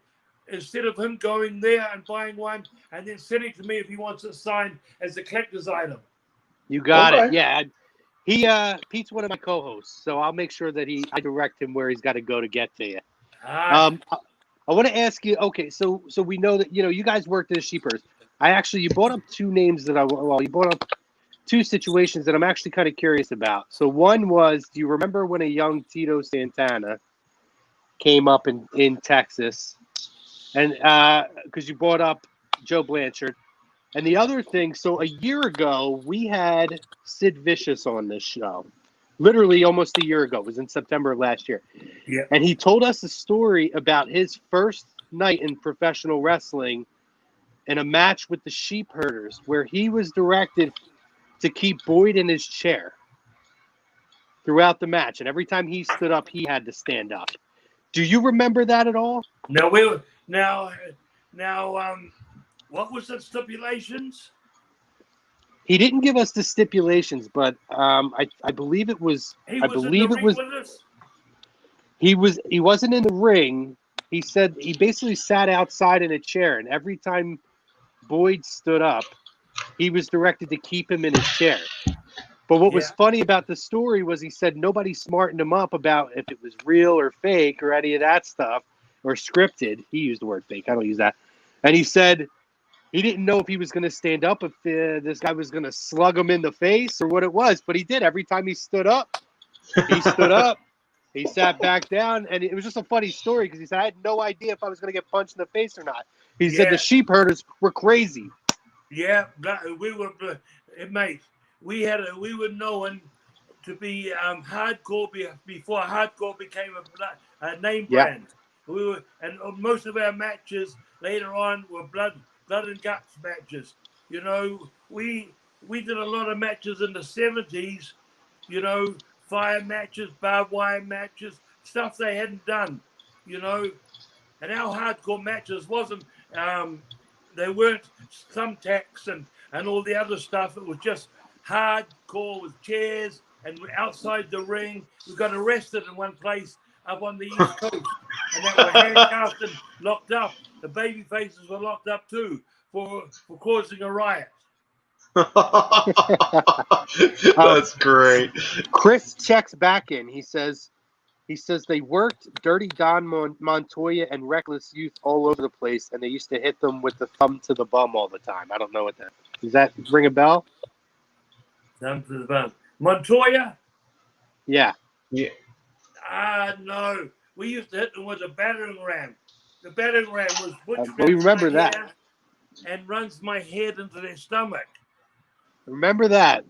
Speaker 2: of him going there and buying one and then sending it to me if he wants it signed as a collector's item.
Speaker 1: You got it. Yeah. Pete's one of my co-hosts, so I'll make sure that I direct him where he's got to go to get to you. I want to ask you. Okay, so we know that you guys worked as Sheepherders. You brought up two names you brought up two situations that I'm actually kind of curious about. So one was, do you remember when a young Tito Santana came up in Texas, and because you brought up Joe Blanchard. And the other thing, so a year ago, we had Sid Vicious on this show. Literally almost a year ago. It was in September of last year.
Speaker 2: Yeah.
Speaker 1: And he told us a story about his first night in professional wrestling in a match with the Sheepherders, where he was directed to keep Boyd in his chair throughout the match. And every time he stood up, he had to stand up. Do you remember that at all?
Speaker 2: Now, what was the stipulations?
Speaker 1: He didn't give us the stipulations, but I believe it was.
Speaker 2: He
Speaker 1: wasn't in the ring. He said he basically sat outside in a chair, and every time Boyd stood up, he was directed to keep him in his chair. But what was funny about the story was he said nobody smartened him up about if it was real or fake or any of that stuff or scripted. He used the word fake. I don't use that. And he said he didn't know if he was going to stand up, if this guy was going to slug him in the face or what it was. But he did. Every time he stood up, he stood up. He sat back down. And it was just a funny story because he said, I had no idea if I was going to get punched in the face or not. He said the Sheepherders were crazy.
Speaker 2: Yeah, we were, mate. We were known to be hardcore before hardcore became a name brand. And most of our matches later on were blood and guts matches. You know, we did a lot of matches in the 70s. You know, fire matches, barbed wire matches, stuff they hadn't done. You know, and our hardcore matches wasn't. They weren't thumbtacks and all the other stuff. It was just hardcore with chairs and outside the ring. We got arrested in one place up on the East Coast, and they were handcuffed and locked up. The baby faces were locked up too for causing a riot.
Speaker 3: That's great.
Speaker 1: Chris checks back in. He says they worked Dirty Don Montoya and Reckless Youth all over the place, and they used to hit them with the thumb to the bum all the time. I don't know what that. Does that ring a bell?
Speaker 2: Thumb to the bum. Montoya?
Speaker 1: Yeah.
Speaker 2: No. We used to hit them with a battering ram. The battering ram was
Speaker 1: we remember that.
Speaker 2: And runs my head into their stomach.
Speaker 1: Remember that.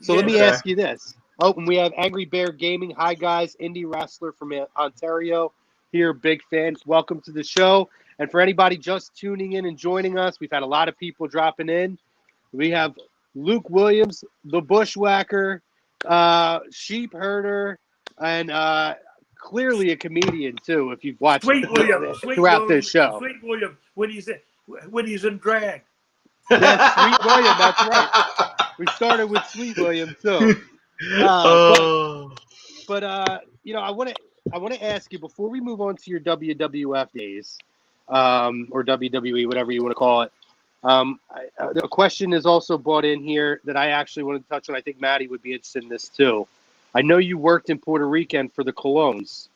Speaker 1: So let me ask you this. Oh, and we have Angry Bear Gaming. Hi, guys. Indie wrestler from Ontario here. Big fan. Welcome to the show. And for anybody just tuning in and joining us, we've had a lot of people dropping in. We have Luke Williams, the Bushwhacker, Sheepherder, and clearly a comedian, too, if you've watched throughout this show.
Speaker 2: Sweet William, when he's in drag.
Speaker 1: Yes, Sweet William, that's right. We started with Sweet William, too. But you know, I want to ask you before we move on to your WWF days, or WWE, whatever you want to call it. A question is also brought in here that I actually want to touch on. I think Maddie would be interested in this too. I know you worked in Puerto Rico for the Colones.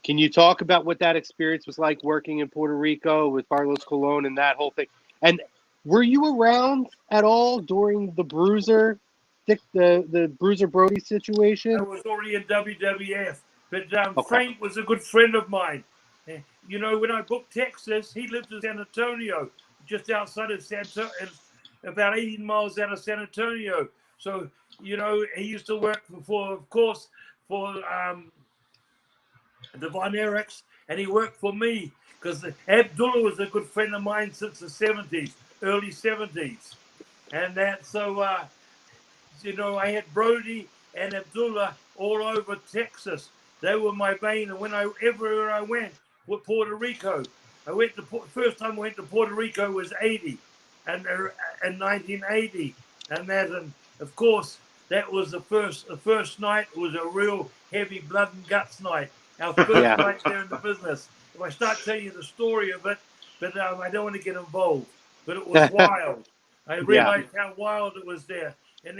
Speaker 1: Can you talk about what that experience was like working in Puerto Rico with Carlos Colon and that whole thing? And were you around at all during the Bruiser? The Bruiser Brody situation?
Speaker 2: I was already in WWF, but Frank was a good friend of mine. You know, when I booked Texas, he lived in San Antonio, just outside of about 18 miles out of San Antonio. So, you know, he used to work for the Von Erichs, and he worked for me because Abdullah was a good friend of mine since the 70s, early 70s. And that, so, you know, I had Brody and Abdullah all over Texas. They were my bane. And everywhere I went with Puerto Rico, first time I went to Puerto Rico was 80 and 1980. And of course, that was the first night. It was a real heavy blood and guts night. Our first night there in the business. If I start telling you the story of it, but I don't want to get involved. But it was wild. I realized how wild it was there. And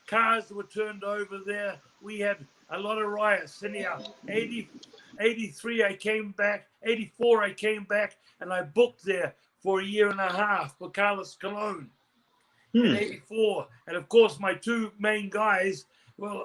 Speaker 2: cars were turned over there. We had a lot of riots. Anyhow, 83 I came back. 84 I came back, and I booked there for a year and a half for Carlos Colon in 84. And of course, my two main guys were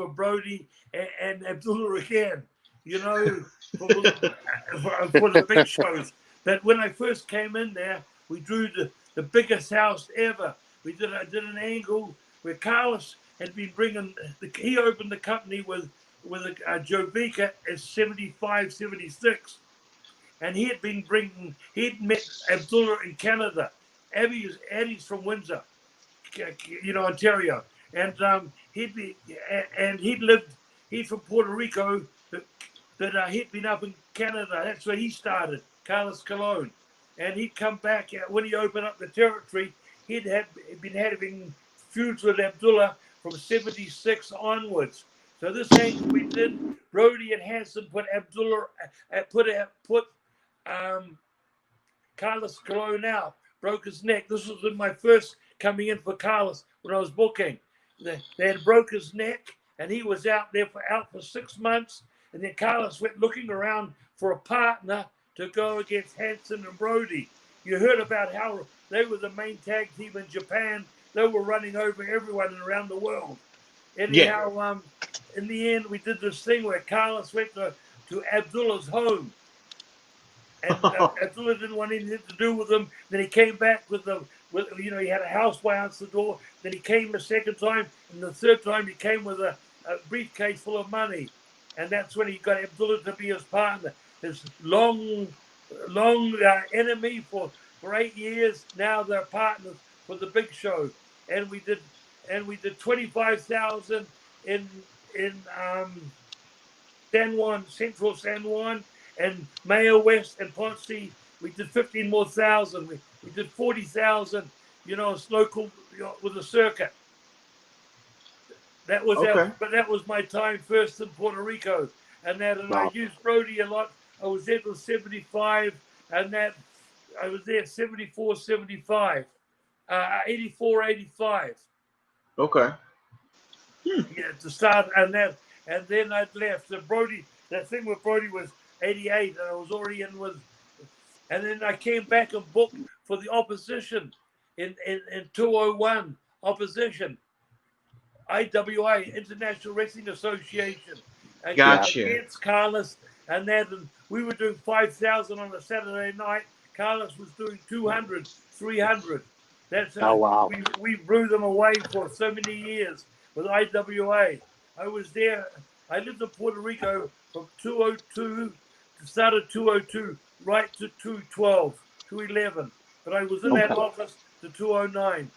Speaker 2: Brody and Abdullah again. You know, for the big shows. But when I first came in there, we drew the biggest house ever. I did an angle where Carlos had been bringing, he opened the company with Jovica at 75, 76. And he had been he'd met Abdullah in Canada. Eddie's from Windsor, Ontario. And he's from Puerto Rico, but he'd been up in Canada. That's where he started, Carlos Colon. And he'd come back when he opened up the territory. He'd been having feuds with Abdullah from 76 onwards. So this angle we did, Brody and Hanson put Abdullah, put Carlos Colon out, broke his neck. This was in my first coming in for Carlos when I was booking. They had broke his neck, and he was out for 6 months. And then Carlos went looking around for a partner to go against Hanson and Brody. You heard about how they were the main tag team in Japan. They were running over everyone around the world. Anyhow, in the end, we did this thing where Carlos went to Abdullah's home. And Abdullah didn't want anything to do with him. Then he came back with he had a houseboy answer the door. Then he came the second time, and the third time he came with a briefcase full of money. And that's when he got Abdullah to be his partner. His long enemy for 8 years. Now they're partners for the big show. And we did 25,000 in San Juan, Central San Juan, and Mayo West and Ponce. We did 15 more thousand. We did 40,000. It's local with a circuit. That was but that was my time first in Puerto Rico, and I used Brody a lot. I was there till 75, and I was there 74, 75, 84, 85.
Speaker 3: Okay.
Speaker 2: Yeah, to start, and then I left. So Brody, that thing with Brody was 88, and I was already in with. And then I came back and booked for the opposition in 201 opposition. IWA, International Wrestling Association.
Speaker 3: Gotcha.
Speaker 2: Against Carlos, and we were doing 5,000 on a Saturday night. Carlos was doing 200, 300. Wow. We blew them away for so many years with IWA. I was there. I lived in Puerto Rico from 202, started 202, right to 212, 211. But I was in that office to 209.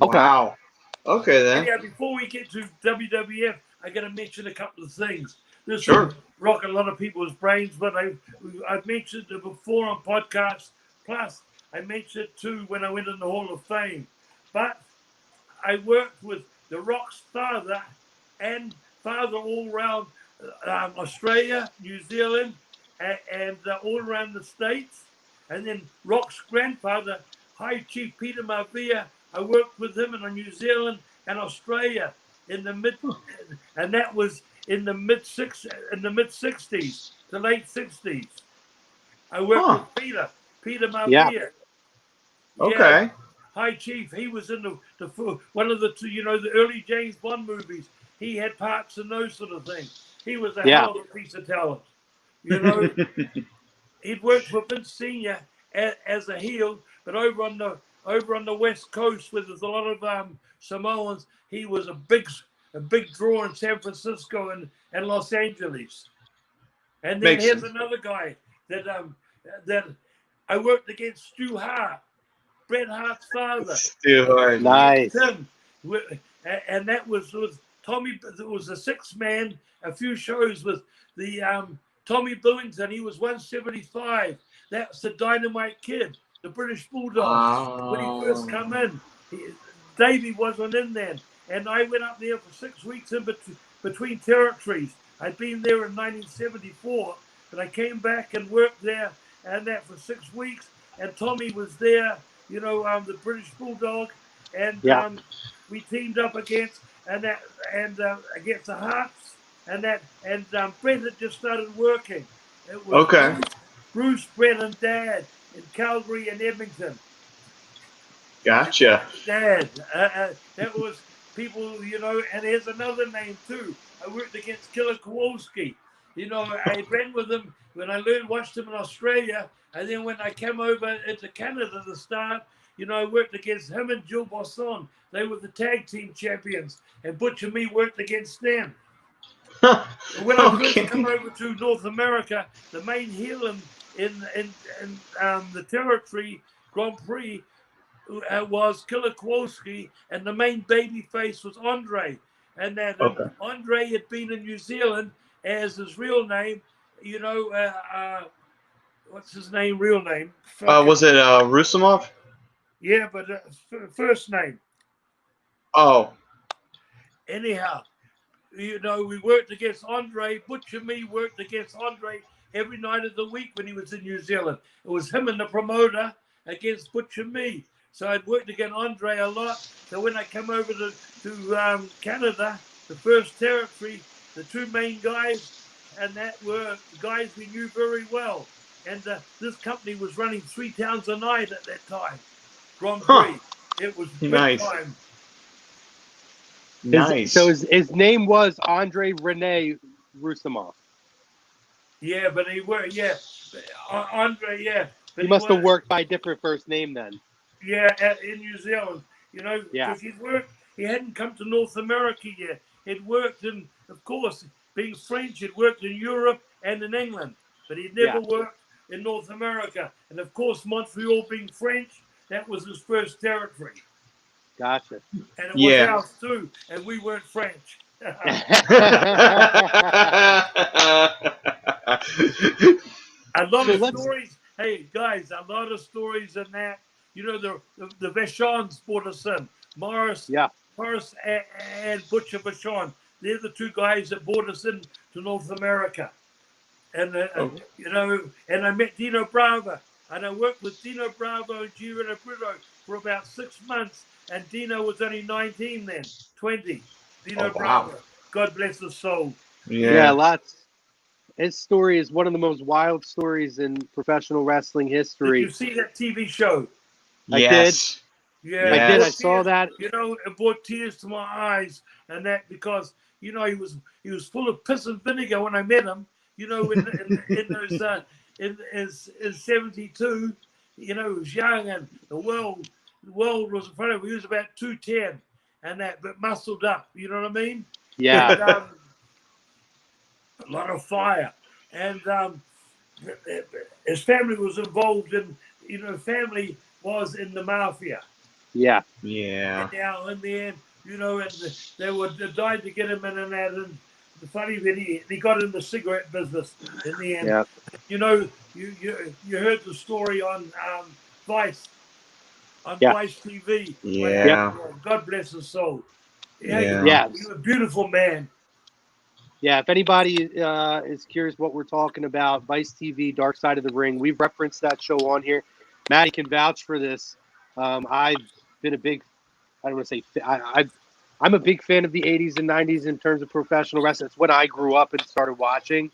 Speaker 3: Wow. Okay, then.
Speaker 2: Yeah, before we get to WWF, I got to mention a couple of things. This
Speaker 3: will
Speaker 2: rock a lot of people's brains, but I've mentioned it before on podcasts. Plus, I mentioned it too when I went in the Hall of Fame. But I worked with The Rock's father and father all around Australia, New Zealand, and all around the States. And then Rock's grandfather, High Chief Peter Marvia, I worked with him in New Zealand and Australia and that was in the mid 60s, the late 60s. I worked with Peter Marvia.
Speaker 3: Yeah. Okay.
Speaker 2: Yeah. High Chief, he was in one of the two, the early James Bond movies. He had parts in those sort of things. He was a hell of a piece of talent. He'd worked for Vince Sr. as a heel, but over on the West Coast, where there's a lot of Samoans, he was a big draw in San Francisco and Los Angeles. And then here's another guy that I worked against, Stu Hart, Bret Hart's father.
Speaker 3: Stu Hart.
Speaker 1: Nice.
Speaker 2: And that was with Tommy. It was a 6-man, a few shows with the Tommy Billington. He was 175. That's the Dynamite Kid, the British Bulldog. When he first come in, Davey wasn't in then. And I went up there for 6 weeks in between territories. I'd been there in 1974, but I came back and worked there and that for 6 weeks. And Tommy was there, the British Bulldog, and we teamed up against against the Hearts, and Brett had just started working. It was Bruce, Brett, and Dad in Calgary and Edmonton.
Speaker 3: Gotcha.
Speaker 2: Dad, that was people, and there's another name too. I worked against Killer Kowalski. You know, I ran with him when I watched him in Australia, and then when I came over into Canada to start, you know, I worked against him and Jill Bosson. They were the tag team champions, and Butch and me worked against them. When I first come over to North America, the main heel in the territory Grand Prix was Killer Kowalski, and the main baby face was Andre. And that Andre had been in New Zealand as his real name, you know, what's his name, real name?
Speaker 3: Was it Rusumov?
Speaker 2: Yeah, but first name.
Speaker 3: Oh.
Speaker 2: Anyhow, you know, we worked against Andre. Butch and me worked against Andre every night of the week when he was in New Zealand. It was him and the promoter against Butch and me. So I'd worked against Andre a lot. So when I come over to Canada, the first territory, the two main guys, and that were guys we knew very well. And this company was running 3 towns a night at that time. Grand Prix. It was big time.
Speaker 1: Nice. So his name was Andre Rene Rusumov.
Speaker 2: Yeah, but he worked. Yeah, Andre. Yeah, but
Speaker 1: he must have worked by a different first name then.
Speaker 2: Yeah, in New Zealand, you know, because he'd worked. He hadn't come to North America yet. He'd worked in, of course, being French, he'd worked in Europe and in England, but he'd never worked in North America. And of course, Montreal being French, that was his first territory.
Speaker 1: Gotcha.
Speaker 2: And it was ours too, and we weren't French. A lot of stories. Hey guys, a lot of stories in that. You know, the Vachons brought us in. Morris and Butcher Vachon. They're the two guys that brought us in to North America. And you know, and I met Dino Bravo, and I worked with Dino Bravo and Giro Brito for about 6 months. And Dino was only 19 then, 20. Dino Bravo. God bless his soul.
Speaker 1: Yeah, lots. His story is one of the most wild stories in professional wrestling history.
Speaker 2: Did you see that TV show?
Speaker 3: Yes.
Speaker 2: I did. Yeah,
Speaker 1: I did. I saw that.
Speaker 2: You know, it brought tears to my eyes, and that because you know he was full of piss and vinegar when I met him. You know, in those in '72, you know, he was young, and the world was in front of him. He was about 210, and that, but muscled up. You know what I mean?
Speaker 1: Yeah.
Speaker 2: And, a lot of fire, and his family was involved in. You know, family was in the mafia.
Speaker 3: Yeah.
Speaker 2: And now in the end, you know, and they died to get him in and that. And the funny bit, he got in the cigarette business in the end.
Speaker 1: Yeah.
Speaker 2: You know, you heard the story on Vice, Vice TV.
Speaker 3: Yeah.
Speaker 2: God bless his soul.
Speaker 1: Yeah.
Speaker 2: He's a beautiful man.
Speaker 1: Yeah, if anybody is curious what we're talking about, Vice TV, Dark Side of the Ring, we've referenced that show on here. Maddie can vouch for this. I've been a big, I don't want to say, I'm a big fan of the 80s and 90s in terms of professional wrestling. It's when I grew up and started watching.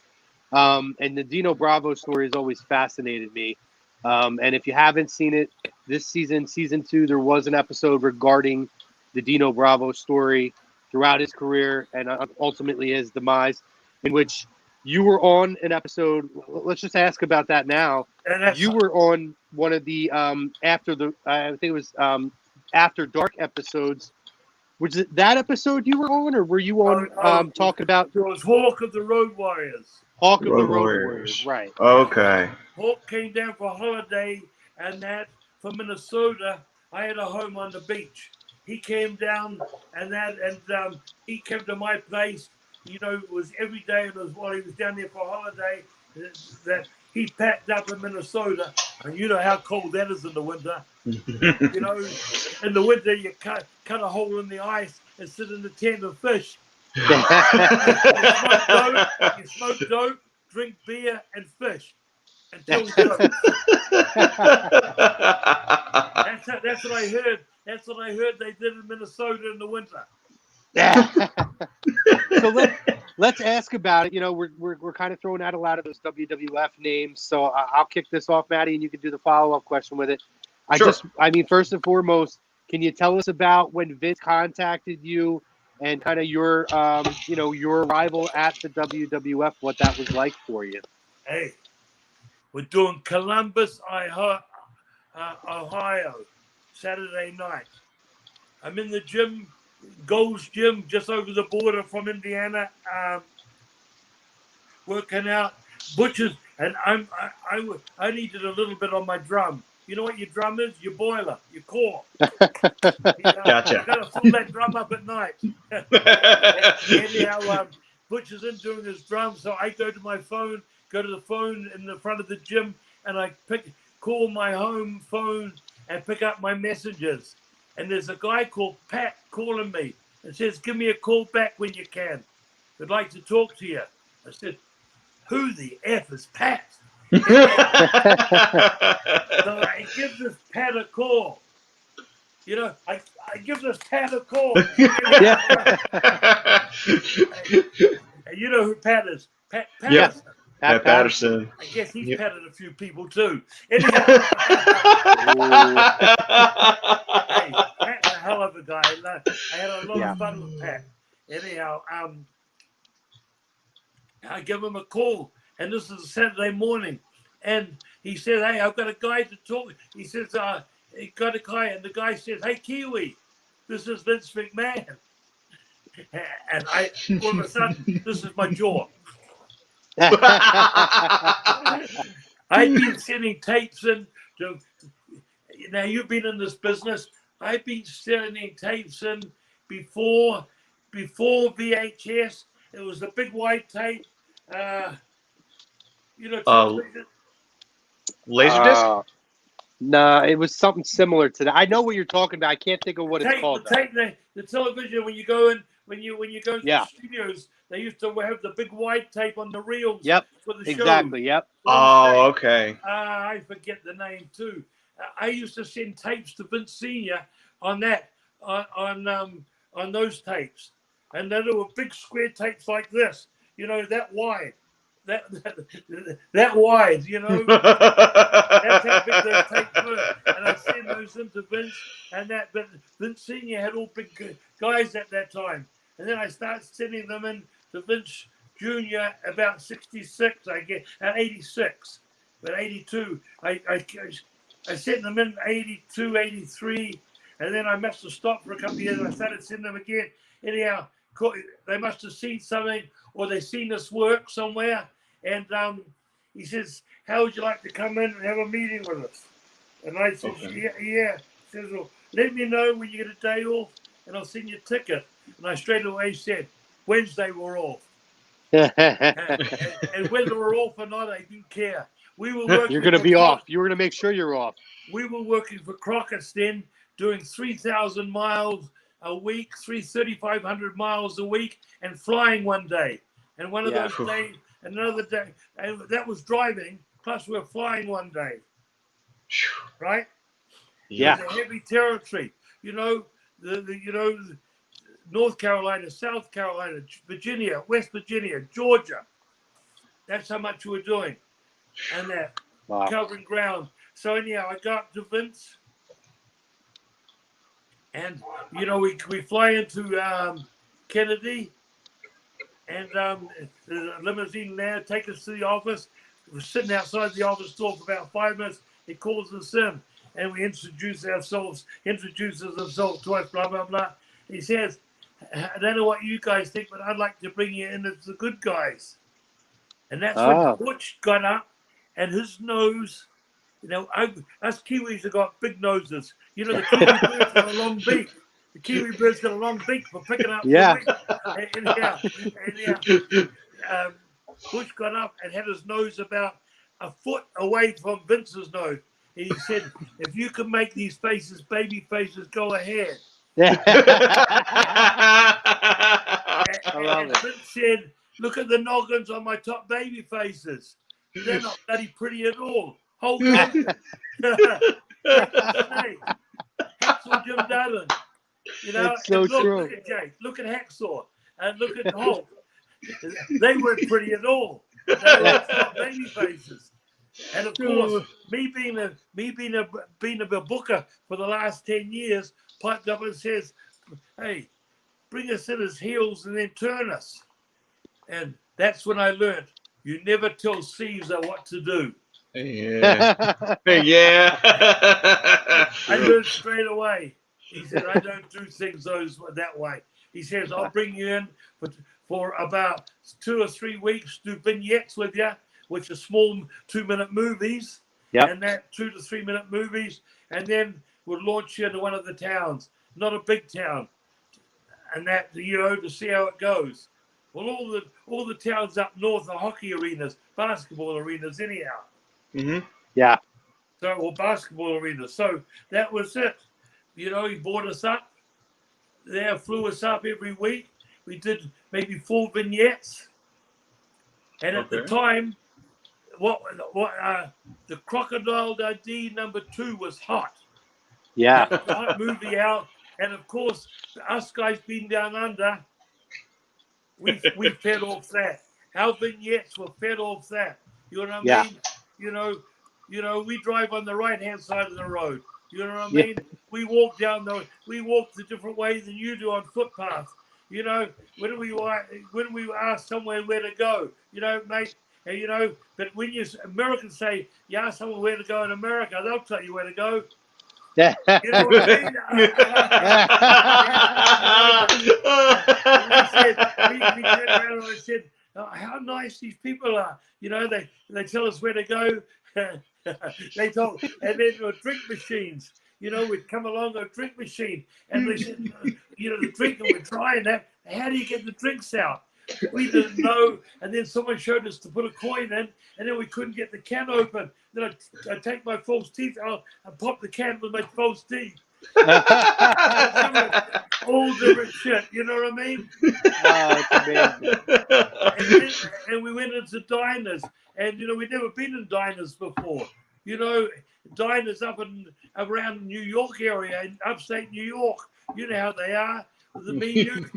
Speaker 1: And the Dino Bravo story has always fascinated me. And if you haven't seen it, this season 2, there was an episode regarding the Dino Bravo story throughout his career and ultimately his demise, in which you were on an episode. Let's just ask about that now. You were on one of the after dark episodes. Was it that episode you were on, or were you on talking about?
Speaker 2: It was Hawk of the Road Warriors.
Speaker 1: Hawk of the Road Warriors, right?
Speaker 3: Okay.
Speaker 2: Hawk came down for a holiday, and that from Minnesota. I had a home on the beach. He came down, and he came to my place. You know, it was every day. It was while he was down there for a holiday that he packed up in Minnesota, and you know how cold that is in the winter. You know, in the winter you cut a hole in the ice and sit in the tent and fish. You smoke dope, drink beer, and fish until That's what I heard. That's what I heard they did in Minnesota in the winter.
Speaker 1: So let's ask about it. You know, we're kind of throwing out a lot of those WWF names. So I'll kick this off, Maddie, and you can do the follow-up question with it. I mean, first and foremost, can you tell us about when Vince contacted you and kind of your, your arrival at the WWF, what that was like for you.
Speaker 2: Hey, we're doing Columbus, Ohio, Saturday night. I'm in the gym, Gold's Gym, just over the border from Indiana, working out. Butchers, and I needed a little bit on my drum. You know what your drum is? Your boiler, your core.
Speaker 3: Gotcha.
Speaker 2: You got to fill that drum up at night. Anyhow, Butcher's in doing his drum, so I go to my phone, go to the phone in the front of the gym, and I call my home phone and pick up my messages. And there's a guy called Pat calling me and says, "Give me a call back when you can. I'd like to talk to you." I said, "Who the F is Pat?" So I give this Pat a call. I give this Pat a call. And you know who Pat is? Pat Patterson.
Speaker 3: Yep. Pat Patterson.
Speaker 2: I guess he's patted a few people too. Anyhow, hey, Pat's a hell of a guy. I had a lot of fun with Pat. Anyhow, I give him a call, and this is a Saturday morning, and he says, "Hey, I've got a guy to talk." He says, "He got a guy," and the guy says, "Hey, Kiwi, this is Vince McMahon." And all of a sudden, this is my jaw. I've been sending tapes in to. Now you've been in this business. I've been sending tapes in before VHS. It was the big white tape.
Speaker 3: Laserdisc?
Speaker 2: No,
Speaker 1: it was something similar to that. I know what you're talking about. I can't think of what it's called.
Speaker 2: The television, when you go in, when you go to
Speaker 1: Yeah.
Speaker 2: the studios, they used to have the big white tape on the reels.
Speaker 1: Yep.
Speaker 2: For the
Speaker 1: Exactly.
Speaker 2: shows.
Speaker 1: Yep.
Speaker 3: Oh, okay.
Speaker 2: I forget the name too. I used to send tapes to Vince Senior on that, on those tapes, and then there were big square tapes like this, that wide, that wide, That's how big those tapes were, and I send those into Vince, but Vince Senior had all big guys at that time, and then I started sending them in to Vince Junior about 66, I guess, at 86, but 82, I sent them in 82, 83, and then I must have stopped for a couple of years, and I started sending them again. Anyhow, they must have seen something, or they seen this work somewhere, and he says, "How would you like to come in and have a meeting with us?" And I said,
Speaker 3: Okay.
Speaker 2: yeah. He says, "Well, let me know when you get a day off, and I'll send you a ticket." And I straight away said, "Wednesday we're off." and whether we're off or not, I didn't care. We were working.
Speaker 1: You're going to be off. You were going to make sure you're off.
Speaker 2: We were working for Crockett's then, doing 3,000 miles a week, 3,500 miles a week, and flying one day. And one of those days, another day, and that was driving. Plus, we were flying one day. Right?
Speaker 1: Yeah.
Speaker 2: It was a heavy territory. North Carolina, South Carolina, Virginia, West Virginia, Georgia. That's how much we were doing. And that covering ground. So anyhow, I got to Vince, and we fly into Kennedy, and the limousine there take us to the office. We're sitting outside the office door for about 5 minutes. He calls us in, and we introduces himself to us, blah blah blah. He says, "I don't know what you guys think, but I'd like to bring you in as the good guys." And that's when Butch got up, and his nose, us Kiwis have got big noses. The Kiwi bird's got a long beak. The Kiwi bird's got a long beak for picking up the wing. Butch got up and had his nose about a foot away from Vince's nose. He said, "If you can make these faces, baby faces, go ahead."
Speaker 1: I love it.
Speaker 2: Vince said, "Look at the noggins on my top baby faces. They're not bloody pretty at all. Hulk Hogan." Hey, Hacksaw Jim Dillon.
Speaker 1: That's so true.
Speaker 2: Look at Jake. Look at Hacksaw. And look at Hulk. They weren't pretty at all. They were top baby faces. And of course, me being a booker for the last 10 years, piped up and says, "Hey, bring us in his heels and then turn us. And that's when I learned, you never tell Caesar what to do.
Speaker 3: Yeah. Yeah.
Speaker 2: I learned straight away. He said, I don't do things that way. He says, I'll bring you in for about 2 or 3 weeks, do vignettes with you, which are small 2-minute movies.
Speaker 1: Yep.
Speaker 2: And that 2 to 3 minute movies. And then we'll launch you into one of the towns, not a big town. And that, you know, to see how it goes. Well, all the towns up north are hockey arenas, basketball arenas anyhow.
Speaker 3: Mm-hmm.
Speaker 1: Yeah.
Speaker 2: So, or basketball arenas. So that was it. You know, he brought us up there, flew us up every week. We did maybe 4 vignettes. And at the time, the Crocodile Dundee #2 was hot.
Speaker 1: Yeah.
Speaker 2: The hot movie out. And of course, us guys being down under, we fed off that. Our vignettes were fed off that. You know what I mean? You know, we drive on the right-hand side of the road. You know what I mean? We walk the different way than you do on footpaths. You know, when we ask someone where to go, you know, mate, and you know, but when Americans say you ask someone where to go in America, they'll tell you where to go. You know what I mean? We turned around and I said, oh, how nice these people are. You know, they tell us where to go. They told, and then there were drink machines. You know, we'd come along a drink machine, and they said, you know, the drink that we're trying that. How do you get the drinks out? We didn't know, and then someone showed us to put a coin in, and then we couldn't get the can open. Then I take my false teeth out and pop the can with my false teeth. All different shit, you know what I mean? It's amazing. And we went into diners, and you know, we'd never been in diners before. You know, diners up around New York area, in upstate New York. You know how they are with the menu.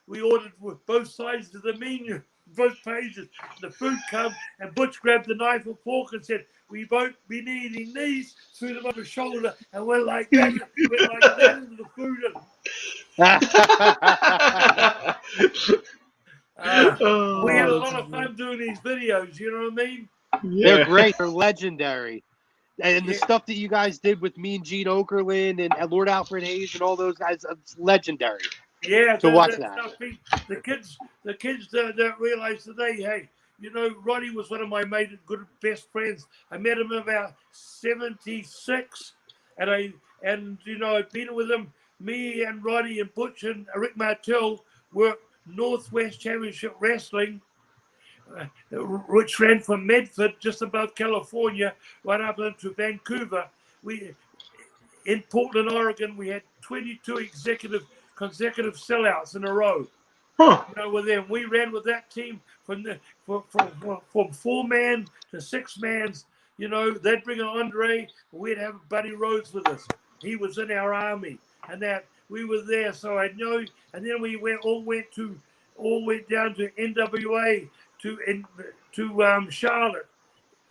Speaker 2: We ordered both sides of the menu, both pages. The food come, and Butch grabbed the knife and fork and said, "We won't be needing these." Threw them on his shoulder, and went like that. Went like that into the food. We had a lot of fun doing these videos. You know what I mean?
Speaker 1: Yeah. They're great. They're legendary. And the stuff that you guys did with me and Gene Okerlund and Lord Alfred Hayes and all those guys, it's legendary.
Speaker 2: Yeah,
Speaker 1: to watch that.
Speaker 2: The kids don't realize today, hey, you know, Roddy was one of my good best friends. I met him about 76, and you know, I'd been with him. Me and Roddy and Butch and Rick Martel worked Northwest Championship Wrestling, which ran from Medford, just above California, right up into Vancouver. In Portland, Oregon, we had 22 consecutive sellouts in a row. You know, with them, we ran with that team from 4-man to 6-mans. You know, they'd bring an Andre, we'd have Buddy Rhodes with us. He was in our army, and that we were there. So I know. And then we went down to NWA to Charlotte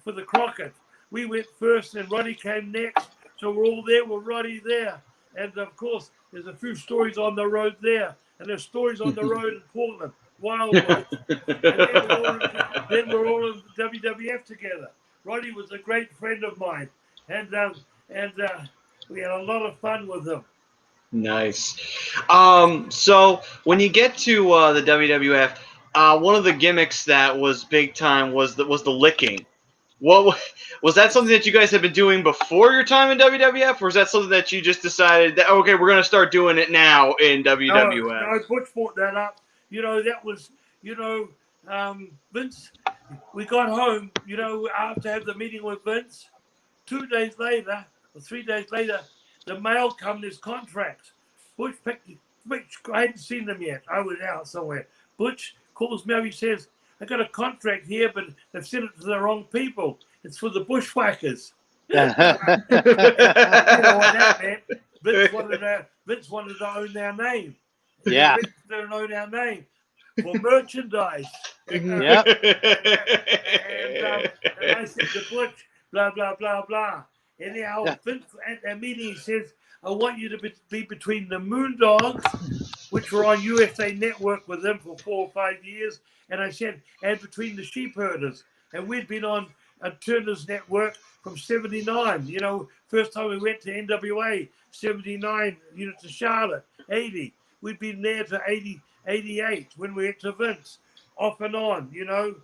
Speaker 2: for the Crockett. We went first, and Roddy came next. So we're all there with Roddy there. And, of course, there's a few stories on the road there. And there's stories on the road in Portland. Wild ones. And then we're all in WWF together. Roddy was a great friend of mine. And we had a lot of fun with him.
Speaker 3: Nice. So when you get to the WWF, one of the gimmicks that was big time was the licking. What was that something that you guys had been doing before your time in WWF, or is that something that you just decided that okay, we're going to start doing it now in WWF?
Speaker 2: No, Butch brought that up. You know, that was, you know, Vince. We got home, you know, after having the meeting with Vince. 2 days later, or 3 days later, the mail come his contract. Butch, I hadn't seen them yet. I was out somewhere. Butch calls me up. He says, I got a contract here, but they've sent it to the wrong people. It's for the Bushwhackers. You know what that meant? Vince wanted to own their name.
Speaker 1: Yeah.
Speaker 2: Vince didn't own our name for merchandise.
Speaker 1: Yep.
Speaker 2: And I said to Butch, blah, blah, blah, blah. Anyhow, Vince at that meeting, he says, I want you to be between the Moondogs, which were on USA Network with them for 4 or 5 years, and I said, and between the Sheepherders. And we'd been on Turner's Network from 79. You know, first time we went to NWA, 79, you know, to Charlotte, 80. We'd been there to 80, 88 when we went to Vince, off and on, you know.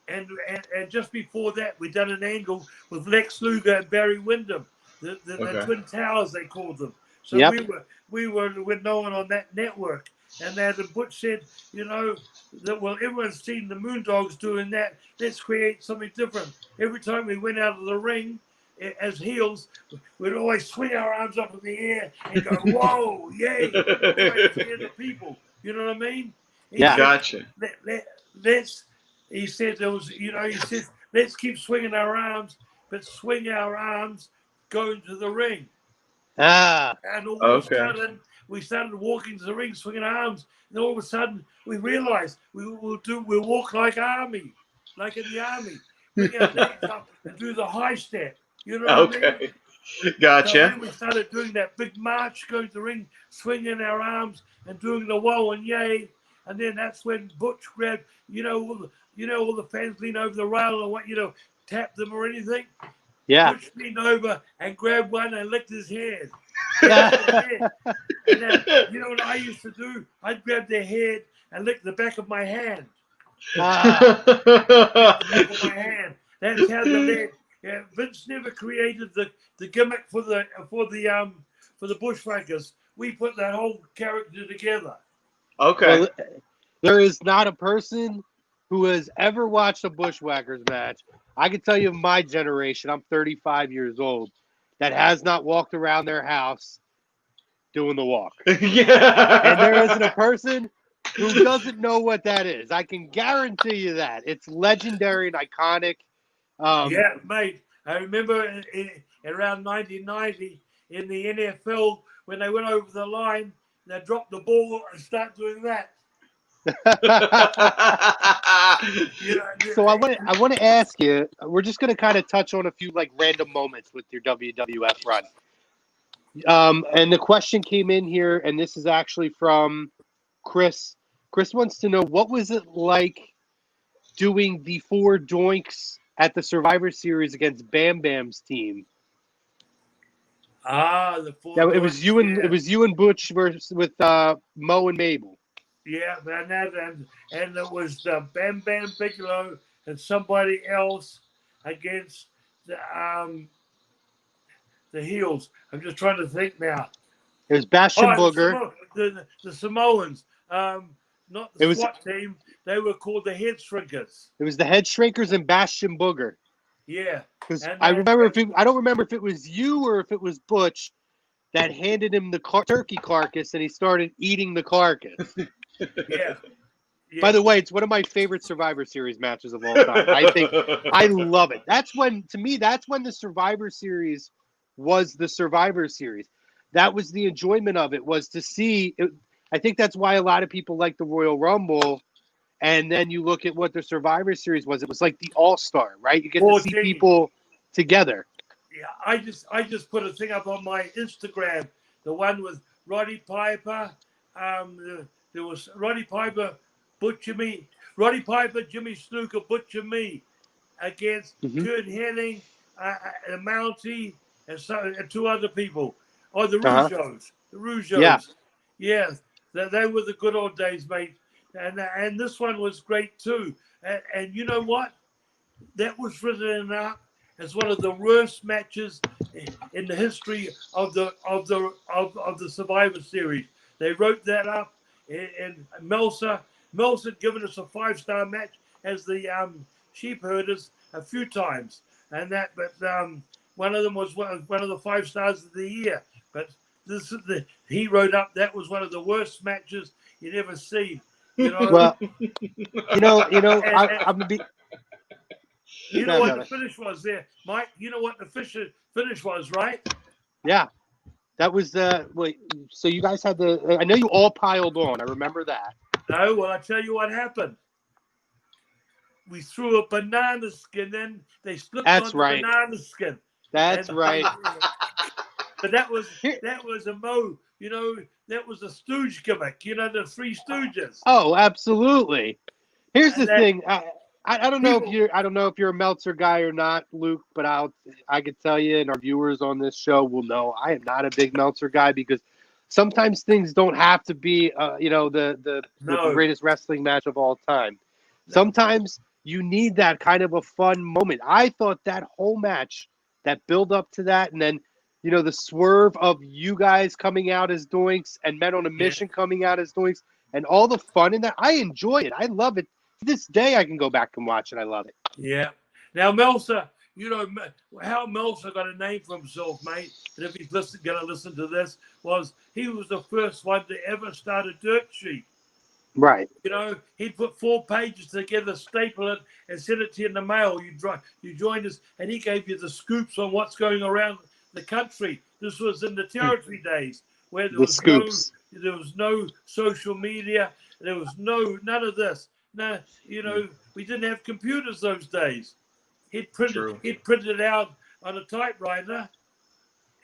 Speaker 2: And just before that, we'd done an angle with Lex Luger and Barry Windham, the Twin Towers, they called them. So we were known on that network. And then Butch said, you know, that, well, everyone's seen the Moondogs doing that. Let's create something different. Every time we went out of the ring as heels, we'd always swing our arms up in the air and go, whoa, yay, try to scare the people. You know what I mean?
Speaker 1: Yeah,
Speaker 3: gotcha.
Speaker 2: He said there was, you know, he said, let's keep swinging our arms, but swing our arms going to the ring. And all of a sudden, we started walking to the ring, swinging our arms. And all of a sudden, we realized we'll walk like army, like in the army. Bring our legs up and do the high step. You know what I mean?
Speaker 3: Gotcha.
Speaker 2: So then we started doing that big march, going to the ring, swinging our arms and doing the whoa and yay. And then that's when Butch grabbed, all the fans lean over the rail and want you to tap them or anything.
Speaker 1: Yeah.
Speaker 2: Butch leaned over and grabbed one and licked his head. And then, you know what I used to do? I'd grab their head and lick the back of my hand. The back of my hand. That's how the leg. Yeah, Vince never created the gimmick for the Bushwhackers. We put that whole character together.
Speaker 3: Okay.
Speaker 1: Well, there is not a person who has ever watched a Bushwhackers match. I can tell you, my generation, I'm 35 years old, that has not walked around their house doing the walk.
Speaker 3: Yeah.
Speaker 1: And there isn't a person who doesn't know what that is. I can guarantee you that. It's legendary and iconic.
Speaker 2: Yeah, mate. I remember around 1990 in the NFL when they went over the line, they dropped the ball and start doing that.
Speaker 1: So I want to ask you. We're just going to kind of touch on a few like random moments with your WWF run. And the question came in here, and this is actually from Chris. Chris wants to know, what was it like doing the 4 doinks at the Survivor Series against Bam Bam's team?
Speaker 2: The 4 doinks.
Speaker 1: It was you and Butch versus with Mo and Mabel.
Speaker 2: Yeah, and it was Bam Bam Bigelow and somebody else against the heels. I'm just trying to think now.
Speaker 1: It was Bastion Booger.
Speaker 2: The Samoans. Not the SWAT team. They were called the Head Shrinkers.
Speaker 1: It was the Head Shrinkers and Bastion Booger.
Speaker 2: Yeah.
Speaker 1: Because I don't remember if it was you or if it was Butch that handed him the turkey carcass and he started eating the carcass.
Speaker 2: Yeah.
Speaker 1: By the way, it's one of my favorite Survivor Series matches of all time. I love it. That's when the Survivor Series was the Survivor Series. That was the enjoyment of it, was to see it. I think that's why a lot of people like the Royal Rumble. And then you look at what the Survivor Series was. It was like the All-Star, right? You get to see people together.
Speaker 2: Yeah, I just put a thing up on my Instagram. The one with Roddy Piper. There was Roddy Piper, Butcher Me. Roddy Piper, Jimmy Snuka, Butcher Me against Kurt Hennig, Mountie, and 2 other people. Oh, the Rougeos. The Rougeos. Yeah. They were the good old days, mate. And this one was great too. And you know what? That was written up as one of the worst matches in the history of the Survivor Series. They wrote that up, and Meltzer had given us a 5-star match as the Sheepherders a few times, but one of them was one of the 5 stars of the year. But he wrote up that was one of the worst matches you'd ever seen. You know?
Speaker 1: Well, I'm gonna be.
Speaker 2: You know what the finish was there, Mike? You know what the finish was, right?
Speaker 1: Yeah, that was wait. So you guys had I know you all piled on. I remember that.
Speaker 2: No, well, I tell you what happened. We threw a banana skin, then they slipped on the banana skin.
Speaker 1: That's right.
Speaker 2: But that was a that was a Stooge gimmick. The Three Stooges.
Speaker 1: Oh, absolutely. Here's the thing. I don't know if you're a Meltzer guy or not, Luke, but I could tell you, and our viewers on this show will know, I am not a big Meltzer guy because sometimes things don't have to be the greatest wrestling match of all time. Sometimes you need that kind of a fun moment. I thought that whole match, that build up to that, and then the swerve of you guys coming out as Doinks and Men on a Mission coming out as Doinks, and all the fun in that, I enjoy it. I love it. To this day, I can go back and watch it. I love it.
Speaker 2: Yeah. Now, Meltzer, how Meltzer got a name for himself, mate, and if he's going to listen to this, was he was the first one to ever start a dirt sheet.
Speaker 1: Right.
Speaker 2: He'd put 4 pages together, staple it, and send it to you in the mail. You joined us, and he gave you the scoops on what's going around the country. This was in the territory days where there was no social media. There was none of this. No, we didn't have computers those days. He'd print it out on a typewriter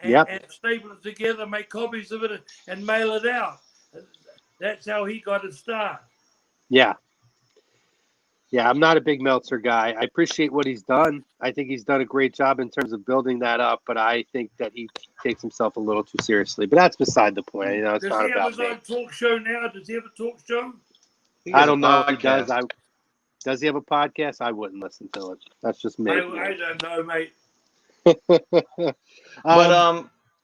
Speaker 2: and staple it together, make copies of it, and mail it out. That's how he got his start.
Speaker 1: Yeah. Yeah, I'm not a big Meltzer guy. I appreciate what he's done. I think he's done a great job in terms of building that up, but I think that he takes himself a little too seriously. But that's beside the point. It's
Speaker 2: Does
Speaker 1: not
Speaker 2: he
Speaker 1: about
Speaker 2: have his own talk show now? Does he have a talk show?
Speaker 1: I don't know if he does. Does he have a podcast? I wouldn't listen to it. That's just me.
Speaker 2: I don't know, mate.
Speaker 3: But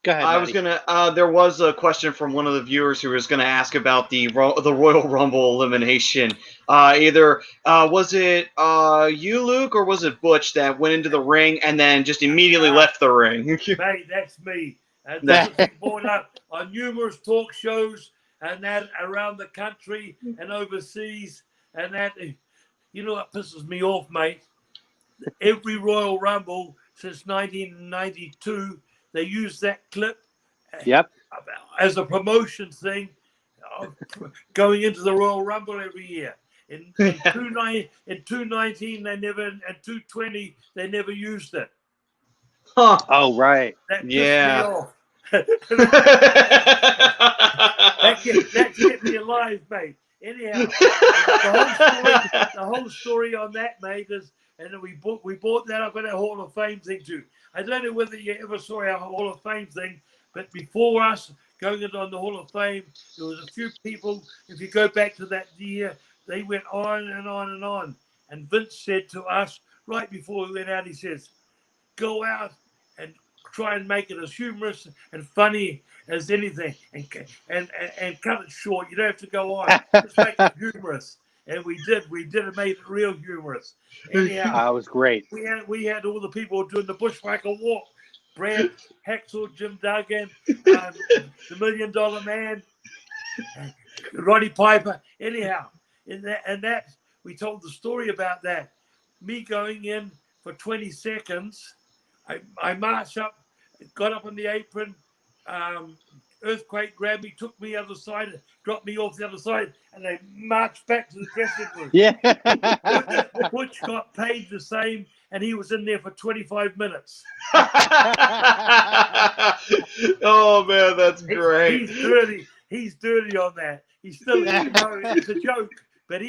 Speaker 1: go ahead.
Speaker 3: I was gonna. There was a question from one of the viewers who was gonna ask about the Royal Rumble elimination. Either was it you, Luke, or was it Butch that went into the ring and then just immediately left the ring?
Speaker 2: Mate, that's me. And that's been brought up on numerous talk shows and that around the country and overseas. And that, what pisses me off, mate? Every Royal Rumble since 1992, they use that clip as a promotion thing going into the Royal Rumble every year. In 219, they never, and 220, they never used it.
Speaker 3: Huh.
Speaker 1: Oh, right.
Speaker 2: That pissed me off. That kept me alive, mate. Anyhow, the whole story on that, mate, is, and we brought that up in our Hall of Fame thing too. I don't know whether you ever saw our Hall of Fame thing, but before us going on the Hall of Fame, there was a few people. If you go back to that year, they went on and on and on. And Vince said to us right before we went out, he says, "Go out and try and make it as humorous and funny as anything, and cut it short. You don't have to go on. Just make it humorous." And we did. We did it, made it real humorous. Anyhow,
Speaker 1: that was great.
Speaker 2: We had all the people doing the Bushwhacker walk. Brad, Hacksaw, Jim Duggan, the $1 Million Man, Roddy Piper. Anyhow, in that we told the story about that. Me going in for 20 seconds. I marched up, got up on the apron. Earthquake grabbed me, took me other side, dropped me off the other side, and they marched back to the dressing room.
Speaker 1: Yeah.
Speaker 2: Butch got paid the same, and he was in there for 25 minutes.
Speaker 3: Oh man, that's great.
Speaker 2: He's dirty on that. He's still, it's a joke, but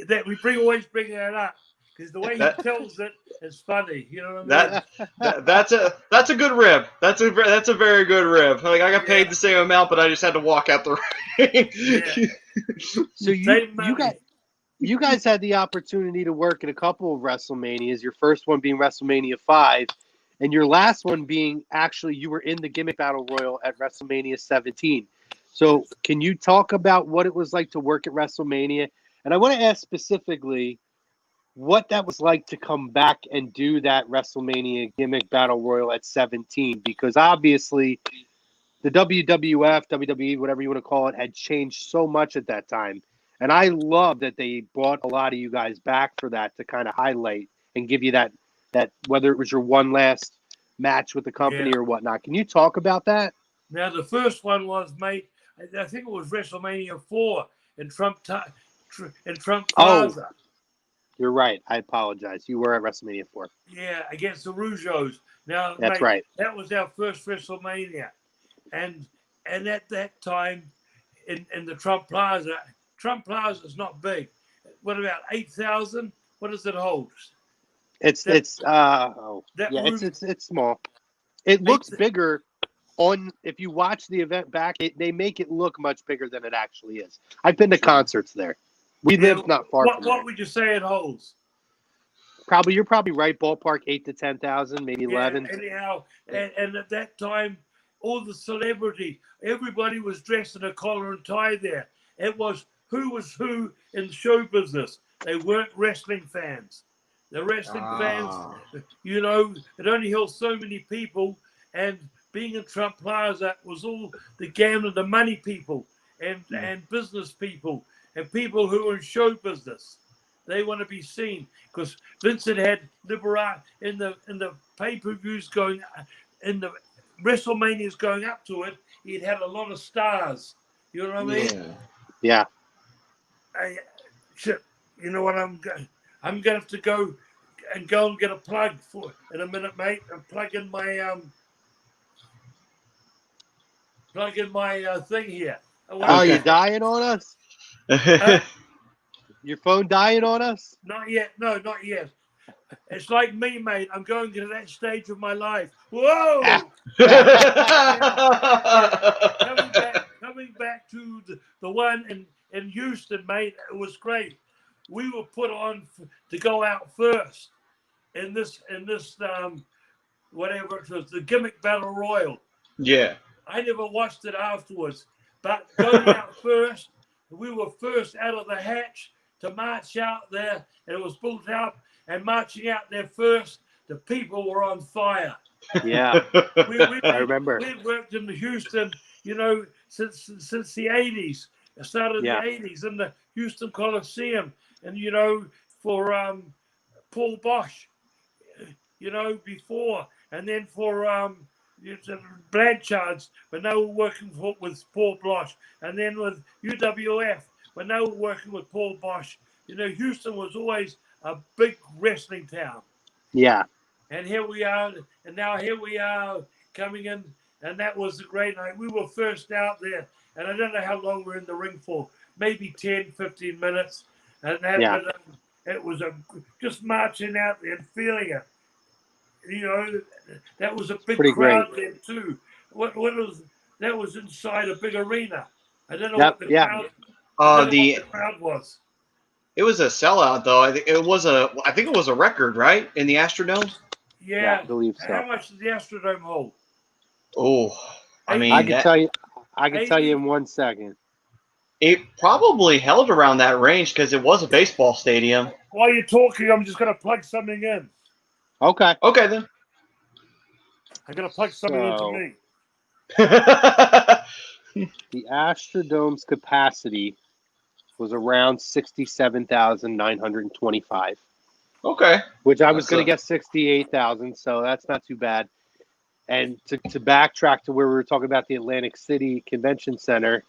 Speaker 2: that we always bring that up. Because the way he tells it is funny, you know what I
Speaker 3: mean? That's a good rib. That's a very good rib. Like I got paid the same amount, but I just had to walk out the ring.
Speaker 1: So you guys had the opportunity to work at a couple of WrestleManias. Your first one being WrestleMania 5, and your last one being actually you were in the Gimmick Battle Royal at WrestleMania 17. So can you talk about what it was like to work at WrestleMania? And I want to ask specifically what that was like to come back and do that WrestleMania Gimmick Battle Royal at 17, because obviously the WWF, WWE, whatever you want to call it, had changed so much at that time. And I love that they brought a lot of you guys back for that to kind of highlight and give you that whether it was your one last match with the company or whatnot. Can you talk about that?
Speaker 2: Now, the first one was, mate, I think it was WrestleMania 4 in Trump Plaza.
Speaker 1: You're right. I apologize. You were at WrestleMania 4.
Speaker 2: Yeah, against the Rougeaus. Now,
Speaker 1: That's
Speaker 2: mate,
Speaker 1: right.
Speaker 2: that was our first WrestleMania. And at that time, in the Trump Plaza is not big. What about 8,000? What does it hold?
Speaker 1: It's small. It looks bigger if you watch the event back, they make it look much bigger than it actually is. I've been to concerts there. We live not far from there.
Speaker 2: What would you say it holds?
Speaker 1: You're probably right. Ballpark 8,000 to 10,000, maybe 11.
Speaker 2: Anyhow, and at that time, all the celebrity, everybody was dressed in a collar and tie there. It was who in show business. They weren't wrestling fans. The wrestling fans, it only held so many people, and being in Trump Plaza was all the gambling, the money people, and business people, and people who were in show business. They want to be seen because Vincent had Libera in the pay-per-views going, in the WrestleManias going up to it. He'd had a lot of stars. You know what I mean?
Speaker 1: Yeah.
Speaker 2: You know what I'm going to have to go and get a plug for in a minute, mate. And plug in my thing here.
Speaker 1: Oh, you dying on us? Your phone dying on us?
Speaker 2: Not yet. No, not yet. It's like me, mate. I'm going to that stage of my life. Whoa! Coming back to the one in Houston, mate. It was great. We were put on to go out first in this whatever it was, the gimmick battle royal.
Speaker 3: Yeah.
Speaker 2: I never watched it afterwards, but going out first, we were first out of the hatch to march out there, and it was built up, and marching out there first, the people were on fire.
Speaker 1: Yeah, I remember.
Speaker 2: We worked in Houston, since the 80s. It started in the 80s in the Houston Coliseum, and, for Paul Bosch, before, and then for Blanchard's, when they were working with Paul Bosch, and then with UWF, when they were working with Paul Bosch. Houston was always a big wrestling town.
Speaker 1: Yeah.
Speaker 2: And here we are, and now here we are coming in, and that was a great night. We were first out there, and I don't know how long we're in the ring for, maybe 10, 15 minutes. And that it was just marching out there and feeling it. That was a big crowd there too. What was that? Was inside a big arena. I don't know what the crowd was.
Speaker 3: It was a sellout, though. I think it was a record, right, in the Astrodome.
Speaker 2: Yeah,
Speaker 1: I believe so.
Speaker 2: How much did the Astrodome hold?
Speaker 3: Oh, I mean,
Speaker 1: I can tell you. I can tell you in 1 second.
Speaker 3: It probably held around that range because it was a baseball stadium.
Speaker 2: While you're talking, I'm just going to plug something in.
Speaker 1: Okay.
Speaker 3: Okay, then.
Speaker 2: I'm going to plug something into me.
Speaker 1: The Astrodome's capacity was around 67,925.
Speaker 3: Okay.
Speaker 1: Which I was going to guess 68,000, so that's not too bad. And to backtrack to where we were talking about the Atlantic City Convention Center,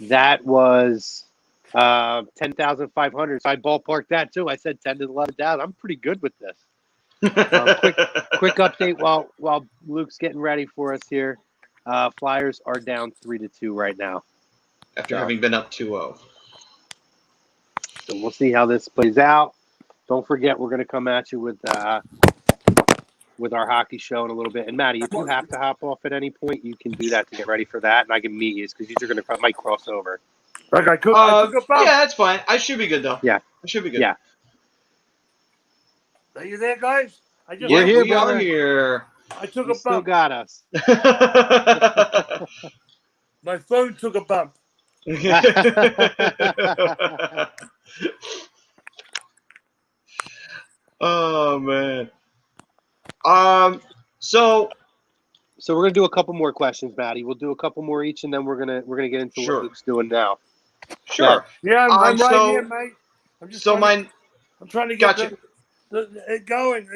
Speaker 1: that was 10,500. So I ballparked that too. I said 10 to 11,000. I'm pretty good with this. Quick update while Luke's getting ready for us here. Flyers are down 3-2 right now.
Speaker 3: After having been up 2-0.
Speaker 1: So we'll see how this plays out. Don't forget, we're going to come at you with our hockey show in a little bit. And Maddie, if you have to hop off at any point, you can do that to get ready for that, and I can meet you because these are might cross over.
Speaker 2: Okay, cool.
Speaker 3: Yeah, that's fine. I should be good though.
Speaker 1: Yeah,
Speaker 3: I should be good.
Speaker 1: Yeah.
Speaker 2: Are you there, guys?
Speaker 1: We're here,
Speaker 3: we
Speaker 1: brother.
Speaker 3: are here.
Speaker 2: I took
Speaker 1: You
Speaker 2: a
Speaker 1: still
Speaker 2: bump.
Speaker 1: got us.
Speaker 2: My phone took a bump.
Speaker 3: Oh man. So
Speaker 1: we're gonna do a couple more questions, Maddie. We'll do a couple more each, and then we're gonna get into what Luke's doing now.
Speaker 3: Sure.
Speaker 2: Yeah, I'm right here, mate. I'm trying to get it going.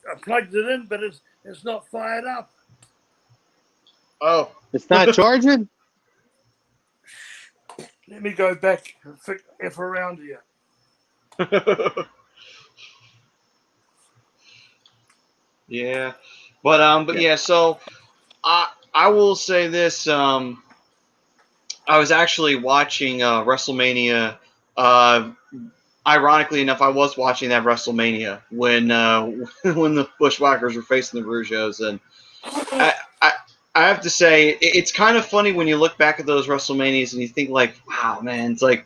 Speaker 2: I plugged it in, but it's not fired up.
Speaker 3: Oh.
Speaker 1: It's not charging?
Speaker 2: Let me go back if around here.
Speaker 3: Yeah, but yeah. So I will say this. I was actually watching WrestleMania. Ironically enough, I was watching that WrestleMania when when the Bushwhackers were facing the Rougeos, and I, I I have to say it's kind of funny when you look back at those WrestleManias and you think like, wow, man, it's like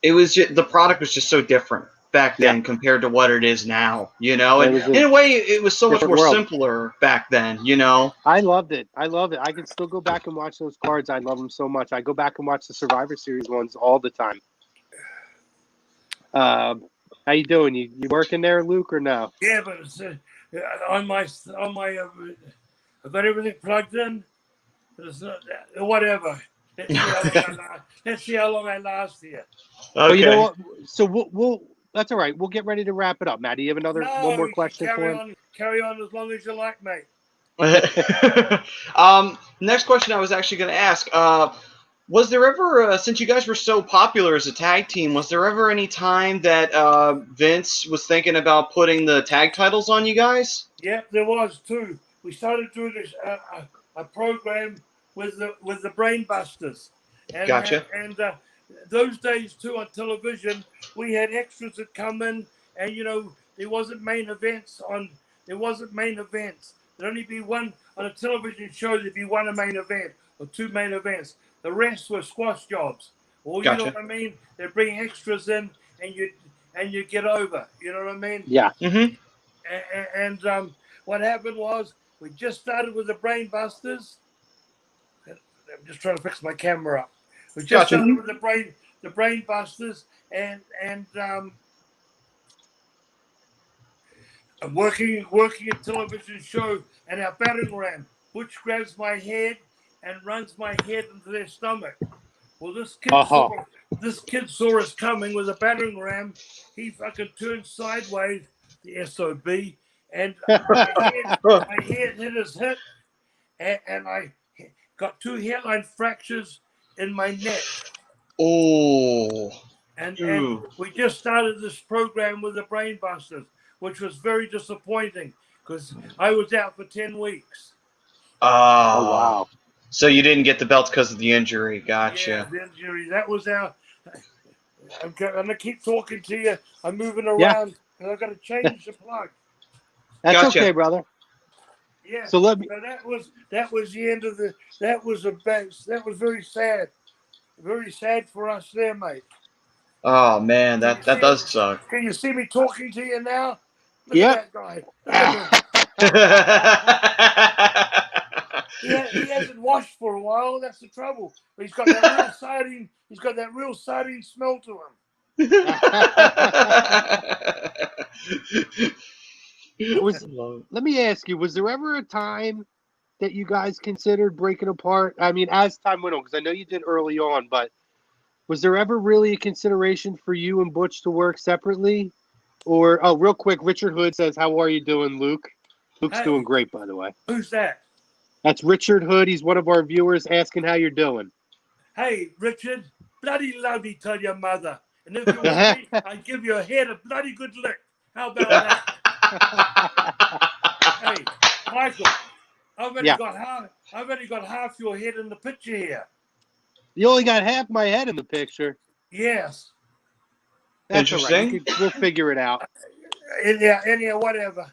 Speaker 3: it was just, the product was just so different back then compared to what it is now, you know. And in a way, it was so much more simpler back then, you know.
Speaker 1: I loved it. I love it. I can still go back and watch those cards. I love them so much. I go back and watch the Survivor Series ones all the time. How you doing? You working there, Luke, or no?
Speaker 2: Yeah, but it's, on my I've got everything plugged in. But it's not whatever. Let's see how long I last here.
Speaker 3: Okay.
Speaker 1: Well, you know what? So we'll that's all right. We'll get ready to wrap it up. Matt, do you have one more question for him?
Speaker 2: Carry on as long as you like, mate.
Speaker 3: Next question I was actually going to ask. Was there ever, since you guys were so popular as a tag team, was there ever any time that Vince was thinking about putting the tag titles on you guys?
Speaker 2: Yep, there was too. We started doing this a program with the Brainbusters, and
Speaker 3: Gotcha.
Speaker 2: And those days too on television, we had extras that come in, and you know there wasn't main events. There'd only be one on a television show. There'd be one main event or two main events. The rest were squash jobs. Or you know what I mean? They bring extras in, and you get over. You know what I mean?
Speaker 1: Yeah.
Speaker 3: Mm-hmm.
Speaker 2: And what happened was we just started with the Brainbusters. I'm just trying to fix my camera up. We just started with the Brainbusters, and I'm working a television show, and our battering ram. Butch grabs my head and runs my head into their stomach. Well, this kid saw us coming with a battering ram. He fucking turned sideways, the SOB, and my head hit his hip, and I got 2 hairline fractures in my neck.
Speaker 3: Oh.
Speaker 2: And we just started this program with the Brainbusters, which was very disappointing because I was out for 10 weeks.
Speaker 3: Oh, wow. So you didn't get the belts because of the injury. Gotcha.
Speaker 2: Yeah, the injury. That was our... I'm going to keep talking to you. I'm moving around.
Speaker 1: Yeah.
Speaker 2: And I've got to change the plug.
Speaker 1: That's okay, brother.
Speaker 2: Yeah.
Speaker 1: So let me...
Speaker 2: that was the end of the... That was very sad. Very sad for us there, mate.
Speaker 3: Oh, man. That does suck.
Speaker 2: Can you see me talking to you now? Look at that guy. He hasn't washed for a while. That's the trouble. But he's got that real sardine. He's got that real sardine smell to
Speaker 1: him. Let me ask you: was there ever a time that you guys considered breaking apart? I mean, as time went on, because I know you did early on, but was there ever really a consideration for you and Butch to work separately? Or real quick, Richard Hood says, "How are you doing, Luke?" Luke's doing great, by the way.
Speaker 2: Who's that?
Speaker 1: That's Richard Hood. He's one of our viewers asking how you're doing.
Speaker 2: Hey, Richard, bloody love you, tell your mother. And if you want me, I'd give your head a bloody good lick. How about that? Hey, Michael, I've only got half your head in the picture here.
Speaker 1: You only got half my head in the picture.
Speaker 2: Yes.
Speaker 1: That's interesting. All right. We'll figure it out.
Speaker 2: Yeah, whatever.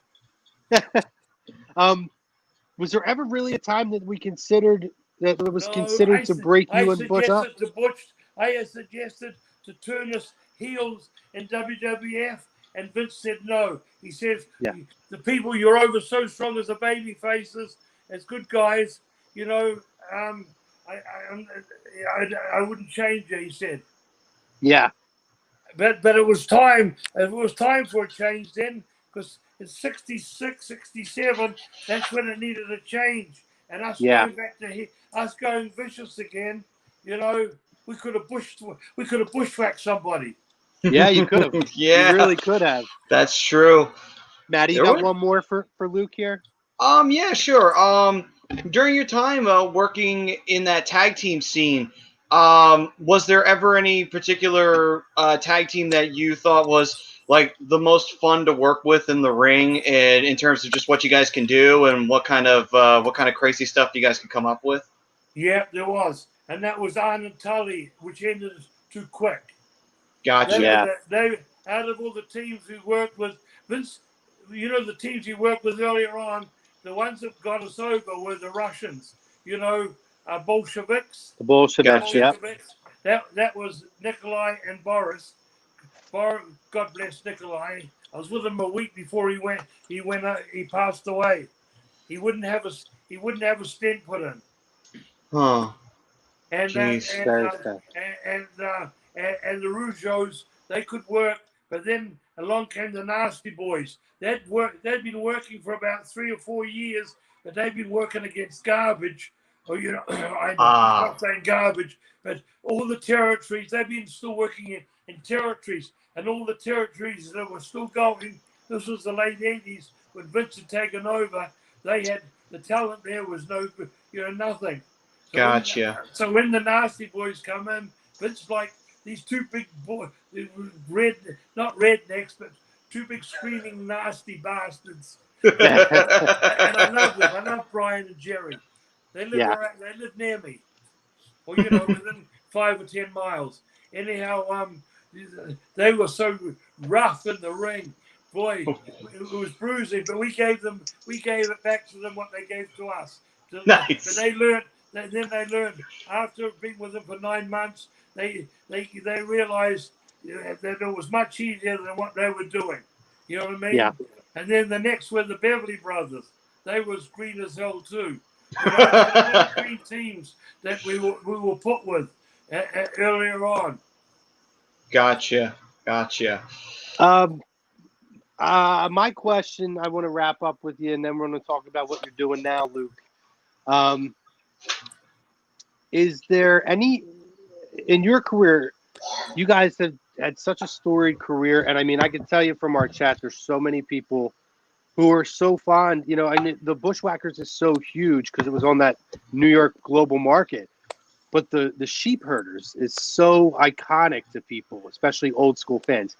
Speaker 1: Was there ever really a time that we considered that it was considered to break you and Butch up?
Speaker 2: I had suggested to turn us heels in WWF, and Vince said no. He says, the people you're over so strong as the baby faces, as good guys, you know, I wouldn't change it, he said.
Speaker 1: Yeah.
Speaker 2: But it was time. It was time for a change then, because in 66, 67, that's when it needed a change. And us going back to us going vicious again, you know, we could have bushwhacked somebody.
Speaker 1: Yeah, you could have.
Speaker 3: Yeah,
Speaker 1: you really could have.
Speaker 3: That's true.
Speaker 1: Maddie, you got one more for Luke here?
Speaker 3: Yeah, sure. During your time working in that tag team scene, Was there ever any particular tag team that you thought was like the most fun to work with in the ring, and in terms of just what you guys can do and what kind of crazy stuff you guys can come up with?
Speaker 2: Yeah, there was, and that was Arn and Tully, which ended too quick.
Speaker 3: Gotcha.
Speaker 2: They out of all the teams we worked with, Vince, the teams he worked with earlier on, the ones that got us over were the Russians. Bolsheviks.
Speaker 1: The Bolsheviks,
Speaker 3: Gotcha.
Speaker 1: yeah.
Speaker 2: That was Nikolai and Boris. God bless Nikolai. I was with him a week before he went. He passed away. He wouldn't have a stent put in.
Speaker 3: Huh.
Speaker 2: And
Speaker 3: Jeez.
Speaker 2: and the Rougeaus, they could work, but then along came the Nasty Boys. They'd been working for about 3 or 4 years, but they'd been working against garbage. Or I'm not saying garbage, but all the territories, they've been still working in territories, and all the territories that were still going. This was the late 80s when Vince had taken over. They had the talent there was nothing.
Speaker 3: Gotcha.
Speaker 2: So when the Nasty Boys come in, Vince like these two big boys, not rednecks, but two big screaming nasty bastards. And I love them. I love Brian and Jerry. They live near me, or within 5 or 10 miles. Anyhow, they were so rough in the ring. Boy, it was bruising, but we gave it back to them what they gave to us.
Speaker 3: Nice.
Speaker 2: But they learned. Then they learned after being with them for 9 months. They realized that it was much easier than what they were doing. You know what I mean?
Speaker 1: Yeah.
Speaker 2: And then the next were the Beverly Brothers. They was green as hell too. The green teams that we were put with earlier on.
Speaker 3: Gotcha.
Speaker 1: My question, I want to wrap up with you, and then we're going to talk about what you're doing now, Luke. Is there any, in your career, you guys have had such a storied career, and I mean, I can tell you from our chat, there's so many people who are so fond, and the Bushwhackers is so huge because it was on that New York global market. But the Sheepherders is so iconic to people, especially old school fans.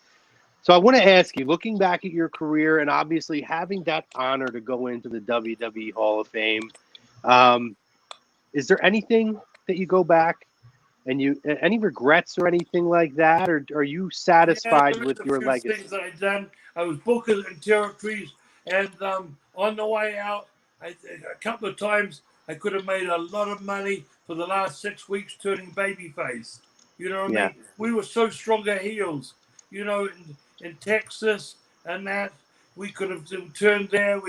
Speaker 1: So I want to ask you, looking back at your career and obviously having that honor to go into the WWE Hall of Fame, is there anything that you go back and any regrets or anything like that, or are you satisfied with your legacy?
Speaker 2: Things that I've done. I was booking in territories, and on the way out, a couple of times I could have made a lot of money for the last 6 weeks turning babyface. You know what I mean? We were so stronger heels. In Texas and that we could have turned there.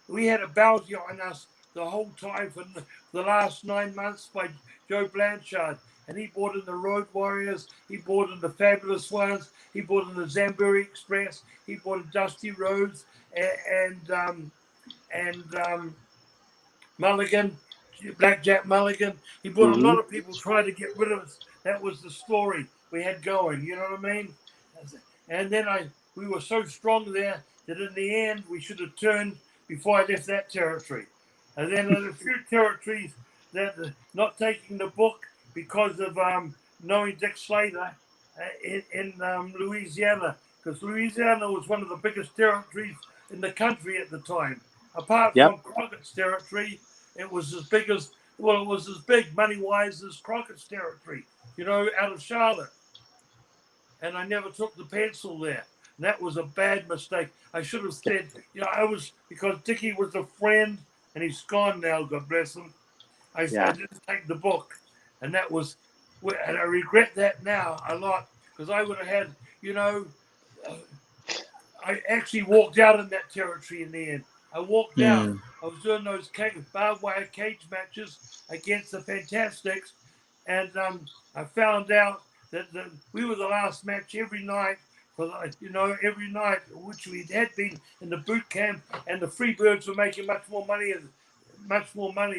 Speaker 2: We had a bounty on us the whole time for the last 9 months by Joe Blanchard, and he brought in the Road Warriors, he brought in the Fabulous Ones, he brought in the Zamburi Express, he brought in Dusty Rhodes and Mulligan, Blackjack Mulligan. He brought a lot of people trying to get rid of us. That was the story we had going. You know what I mean? And then we were so strong there that in the end we should have turned before I left that territory. And then there's a few territories that not taking the book because of knowing Dick Slater in Louisiana, because Louisiana was one of the biggest territories in the country at the time. Apart from Crockett's territory, it was as big money-wise as Crockett's territory, out of Charlotte. And I never took the pencil there. And that was a bad mistake. I should have said, because Dickie was a friend, and he's gone now, God bless him. I didn't take the book. And and I regret that now a lot, because I would have had, I actually walked out in that territory in the end. I walked out. I was doing those barbed wire cage matches against the Fantastics, and I found out that we were the last match every night every night, which we had been in the boot camp, and the Freebirds were making much more money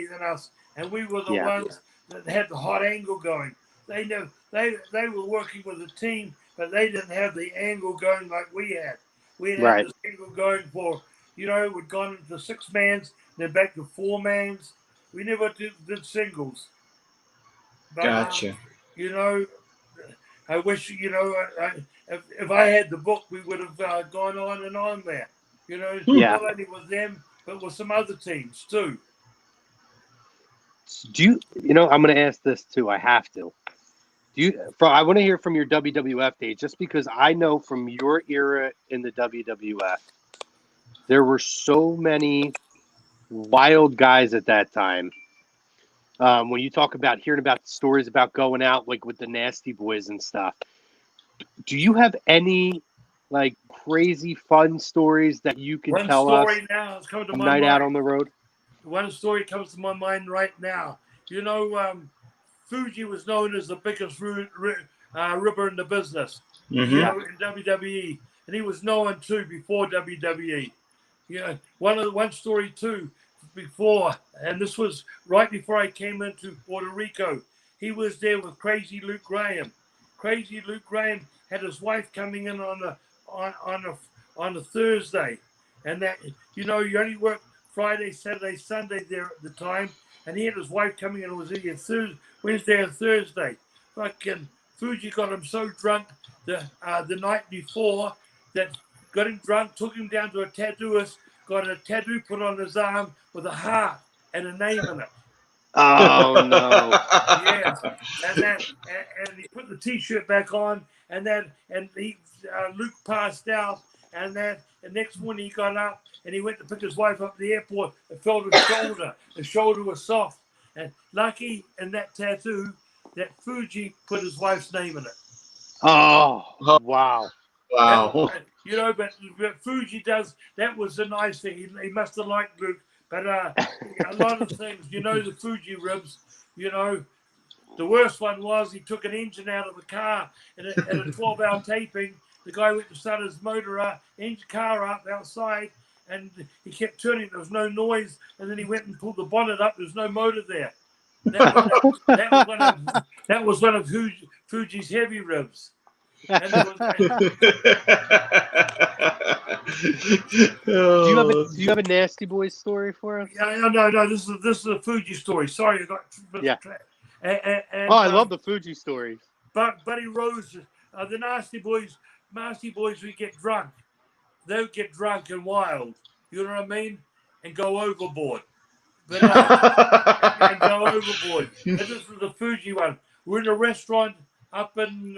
Speaker 2: than us, and we were the ones that had the hot angle going. They were working with a team, but they didn't have the angle going like we had. We had this angle going for, we'd gone into 6-mans, then back to 4-mans. We never did singles. But,
Speaker 3: Gotcha.
Speaker 2: I wish, if I had the book, we would have gone on and on there. Not only with them, but with some other teams too.
Speaker 1: I'm going to ask this too. I have to. I want to hear from your WWF days, just because I know from your era in the WWF, there were so many wild guys at that time. When you talk about hearing about stories about going out like with the Nasty Boys and stuff, do you have any like crazy fun stories that you can tell us?
Speaker 2: One story now has come to my
Speaker 1: night
Speaker 2: mind.
Speaker 1: Out on the road.
Speaker 2: One story comes to my mind right now. Fuji was known as the biggest ribber in the business, in WWE, and he was known too before WWE. One story too before, and this was right before I came into Puerto Rico. He was there with Crazy Luke Graham. Crazy Luke Graham had his wife coming in on a Thursday, and that you only work Friday, Saturday, Sunday there at the time, and he had his wife coming in. It was either Wednesday or Thursday. Fucking Fuji got him so drunk the night before that got him drunk, took him down to a tattooist, got a tattoo put on his arm with a heart and a name in it.
Speaker 1: Oh no!
Speaker 2: Yes, and he put the T-shirt back on, and Luke passed out, and the next morning he got up and he went to pick his wife up at the airport and felt his shoulder. His shoulder was soft, and lucky in that tattoo that Fuji put his wife's name in it.
Speaker 1: Oh wow!
Speaker 3: Wow.
Speaker 2: But Fuji does. That was a nice thing. He must have liked Luke. But a lot of things, the Fuji ribs, the worst one was he took an engine out of the car at a 12-hour taping. The guy went to start his car up outside, and he kept turning. There was no noise, and then he went and pulled the bonnet up. There's no motor there. That was one of Fuji's heavy ribs. Do
Speaker 1: you have a Nasty Boys story for us?
Speaker 2: No. This is a Fuji story. Sorry, I got.
Speaker 1: Yeah.
Speaker 2: And,
Speaker 1: I love the Fuji stories.
Speaker 2: But Buddy Rose, the Nasty Boys would get drunk. They would get drunk and wild. You know what I mean? And go overboard. But and go overboard. And this was the Fuji one. We're in a restaurant up in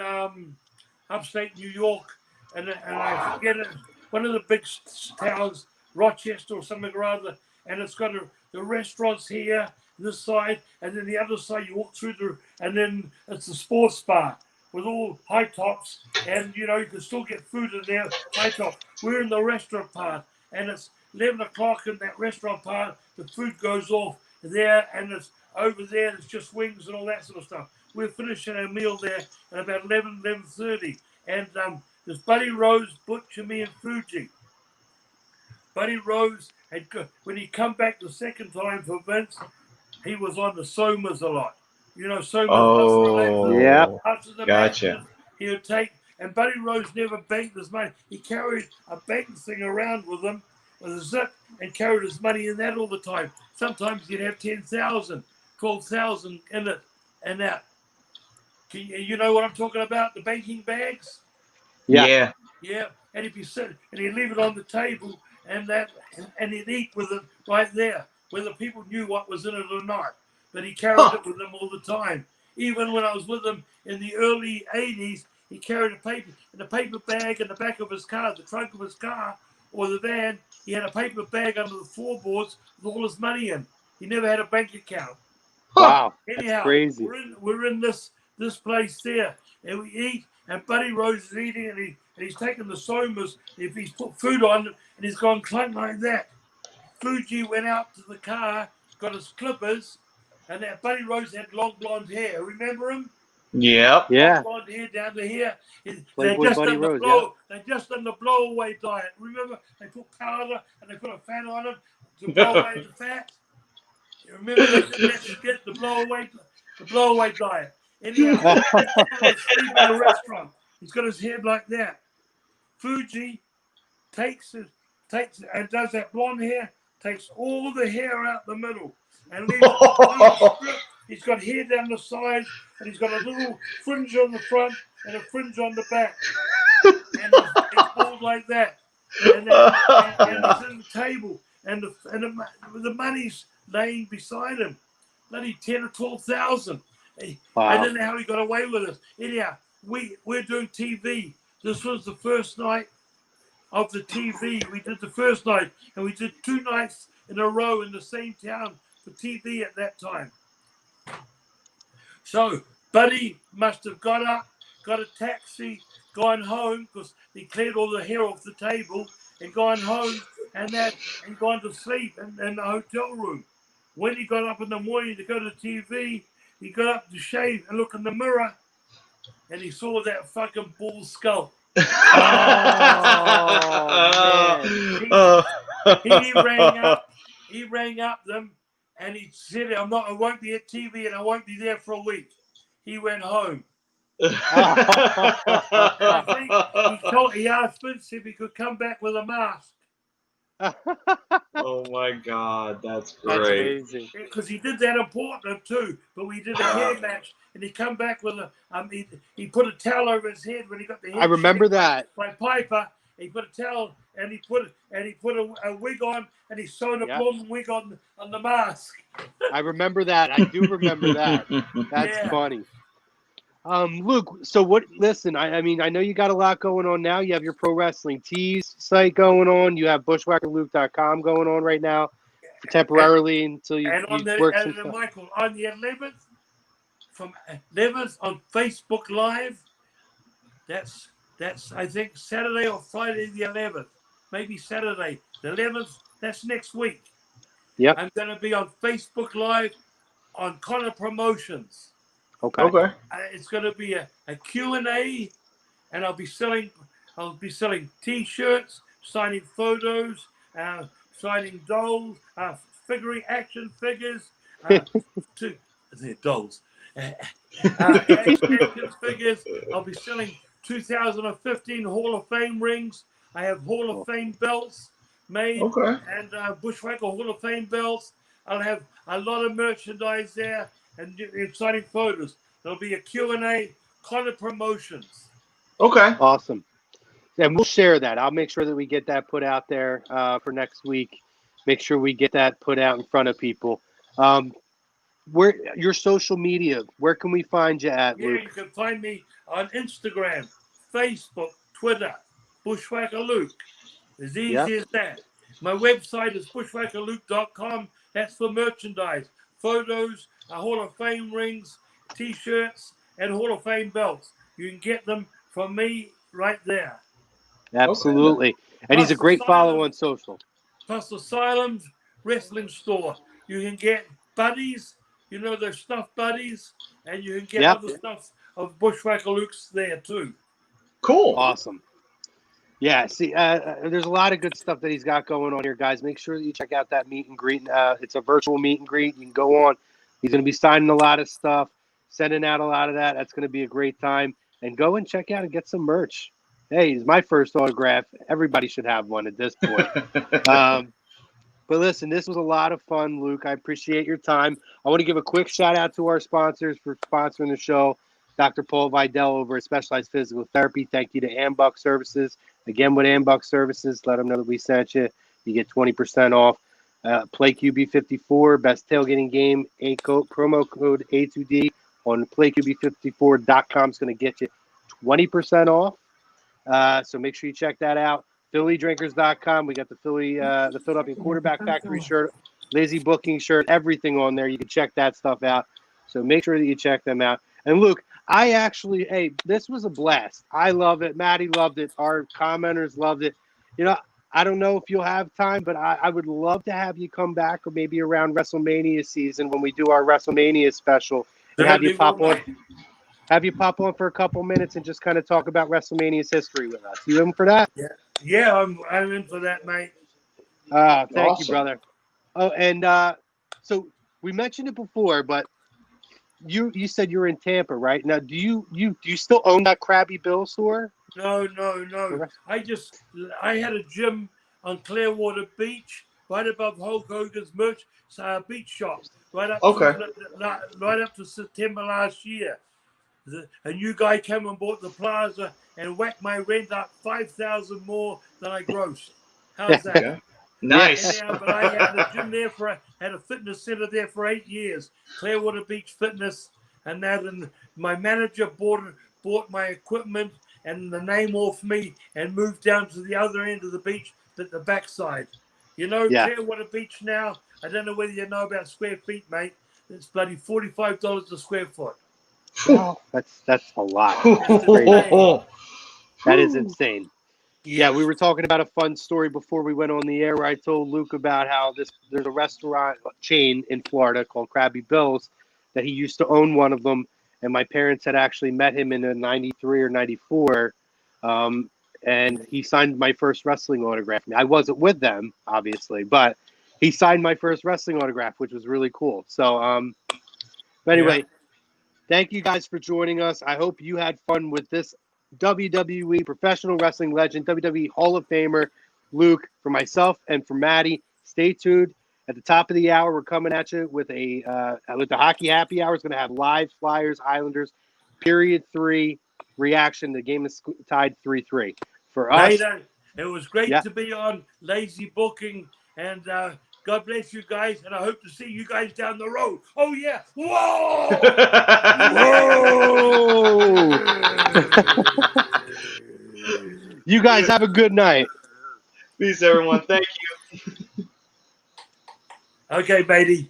Speaker 2: upstate New York, and I forget it. One of the big towns, Rochester or something or other, and it's got the restaurants here, this side, and then the other side you walk through and then it's the sports bar with all high tops, and you can still get food in there, high top. We're in the restaurant part, and it's 11 o'clock in that restaurant part. The food goes off there, and it's over there. It's just wings and all that sort of stuff. We're finishing our meal there at about 11:30, and there's Buddy Rose, Butcher, me, and Fuji. Buddy Rose when he come back the second time for Vince, he was on the Somas a lot. Somas.
Speaker 3: Oh,
Speaker 1: yeah.
Speaker 2: After the
Speaker 3: Gotcha.
Speaker 2: matches, he would take, and Buddy Rose never banked his money. He carried a bank thing around with him with a zip and carried his money in that all the time. Sometimes he'd have 10,000, 12,000 in it and that. You know what I'm talking about? The banking bags?
Speaker 3: Yeah.
Speaker 2: Yeah. And if you sit and he'd leave it on the table and he'd eat with it right there, whether people knew what was in it or not. But he carried it with him all the time. Even when I was with him in the early 80s, he carried a paper bag in the back of his car, the trunk of his car or the van. He had a paper bag under the floorboards with all his money in. He never had a bank account.
Speaker 1: Wow.
Speaker 2: Anyhow,
Speaker 1: that's crazy.
Speaker 2: We're in this place there, and we eat, and Buddy Rose is eating, and he's taking the Somas. If he's put food on, and he's gone clunk like that. Fuji went out to the car, got his clippers, and that Buddy Rose had long blonde hair. Remember him?
Speaker 3: Yep.
Speaker 1: Yeah.
Speaker 2: Long blonde hair down to here. They're
Speaker 1: Playboy Buddy Rose.
Speaker 2: They're just on the blow-away diet. Remember, they put powder and they put a fat on him to blow away the fat. You remember the blow-away diet. Anyhow, he's sleeping in a restaurant. He's got his hair like that. Fuji takes and does that blonde hair, takes all the hair out the middle, and leaves He's got hair down the sides, and he's got a little fringe on the front and a fringe on the back. And it's bald like that. And he's at the table, and the money's laying beside him. Bloody 10 or 12,000.
Speaker 1: Wow.
Speaker 2: I don't know how he got away with it. Anyhow, we're doing TV. This was the first night of the TV. We did the first night, and we did 2 nights in a row in the same town for TV at that time. So Buddy must have got up, got a taxi, gone home, because he cleared all the hair off the table, and gone home and gone to sleep in the hotel room. When he got up in the morning to go to TV, he got up to shave and look in the mirror, and he saw that fucking bull skull. He rang up them, and he said, I won't be at TV, and I won't be there for a week. He went home. I think he asked Vince if he could come back with a mask.
Speaker 3: Oh my God, that's great.
Speaker 1: That's amazing.
Speaker 2: Because he did that in Portland too, but we did a hair match, and he come back with he put a towel over his head when he got the hair.
Speaker 1: I remember that.
Speaker 2: By Piper, he put a towel and he put a wig on, and he sewed a blonde wig on the mask.
Speaker 1: I remember that. I do remember that. That's funny. Luke, so what? Listen, I mean, I know you got a lot going on now. You have your Pro Wrestling Tees site going on. You have bushwhackerluke.com going on right now, temporarily until you work some stuff.
Speaker 2: Michael, on the 11th, from 11th on Facebook Live. That's I think Saturday or Friday the 11th, maybe Saturday the 11th. That's next week.
Speaker 1: Yep.
Speaker 2: I'm going to be on Facebook Live on Connor Promotions.
Speaker 1: Okay.
Speaker 2: It's going to be a Q&A, and I'll be selling T-shirts, signing photos, signing dolls, action figures, they're dolls, action figures. I'll be selling 2015 Hall of Fame rings. I have Hall of Fame belts made, and Bushwhacker Hall of Fame belts. I'll have a lot of merchandise there, and exciting photos. There'll be a Q&A, Connor Promotions.
Speaker 3: Okay.
Speaker 1: Awesome. And we'll share that. I'll make sure that we get that put out there for next week. Make sure we get that put out in front of people. Where your social media, where can we find you at, Luke?
Speaker 2: You can find me on Instagram, Facebook, Twitter, Bushwhacker Luke. As easy as that. My website is bushwhackerluke.com. That's for merchandise, photos, Hall of Fame rings, T-shirts, and Hall of Fame belts. You can get them from me right there.
Speaker 1: Absolutely.
Speaker 2: Okay.
Speaker 1: And he's a great follow on social.
Speaker 2: Plus Asylum's wrestling store. You can get buddies, those stuffed buddies, and you can get other stuff of Bushwhacker Luke's there too.
Speaker 3: Cool.
Speaker 1: Awesome. Yeah, see, there's a lot of good stuff that he's got going on here, guys. Make sure that you check out that meet and greet. It's a virtual meet and greet. You can go on. He's going to be signing a lot of stuff, sending out a lot of that. That's going to be a great time. And go and check out and get some merch. Hey, it's my first autograph. Everybody should have one at this point. But listen, this was a lot of fun, Luke. I appreciate your time. I want to give a quick shout out to our sponsors for sponsoring the show. Dr. Paul Vidal over at Specialized Physical Therapy. Thank you to Ambuck Services. Again, with Ambuck Services, let them know that we sent you. You get 20% off. Play QB54, best tailgating game. Promo code A2D on playqb54.com is going to get you 20% off. So make sure you check that out. PhillyDrinkers.com. We got the Philadelphia Quarterback Factory shirt, Lazy Booking shirt, everything on there. You can check that stuff out. So make sure that you check them out. And Luke, this was a blast. I love it. Maddie loved it. Our commenters loved it. I don't know if you'll have time, but I would love to have you come back, or maybe around WrestleMania season when we do our WrestleMania special, and have you pop on for a couple minutes and just kind of talk about WrestleMania's history with us. You in for that?
Speaker 2: Yeah, I'm in for that, mate.
Speaker 1: Thank you, brother. Oh, and so we mentioned it before, but you said you were in Tampa, right? Now, do you still own that Krabby Bill store?
Speaker 2: No. I had a gym on Clearwater Beach right above Hulk Hogan's merch beach shop, right up to September last year. A new guy came and bought the plaza and whacked my rent up $5,000 more than I grossed. How's that?
Speaker 3: Okay. Nice.
Speaker 2: Yeah, but I had a gym there had a fitness center there for 8 years, Clearwater Beach Fitness, and then my manager bought my equipment and the name off me and moved down to the other end of the beach, at the backside. You know, Clearwater Beach now. I don't know whether you know about square feet, mate. It's bloody $45 a square foot.
Speaker 1: Oh, that's a lot. That is insane.
Speaker 2: Yes.
Speaker 1: Yeah, we were talking about a fun story before we went on the air where I told Luke about how there's a restaurant chain in Florida called Krabby Bill's that he used to own one of them, and my parents had actually met him in a 93 or 94, and he signed my first wrestling autograph. I wasn't with them, obviously, but he signed my first wrestling autograph, which was really cool. So, but anyway, thank you guys for joining us. I hope you had fun with this WWE professional wrestling legend, WWE Hall of Famer, Luke, for myself and for Maddie. Stay tuned. At the top of the hour, we're coming at you with the Hockey Happy Hour. It's going to have live Flyers Islanders period 3 reaction. The game is tied 3-3 for us.
Speaker 2: It was great to be on Lazy Booking, and God bless you guys, and I hope to see you guys down the road. Oh, yeah. Whoa!
Speaker 1: Whoa! You guys have a good night.
Speaker 3: Peace, everyone. Thank you.
Speaker 2: Okay, baby.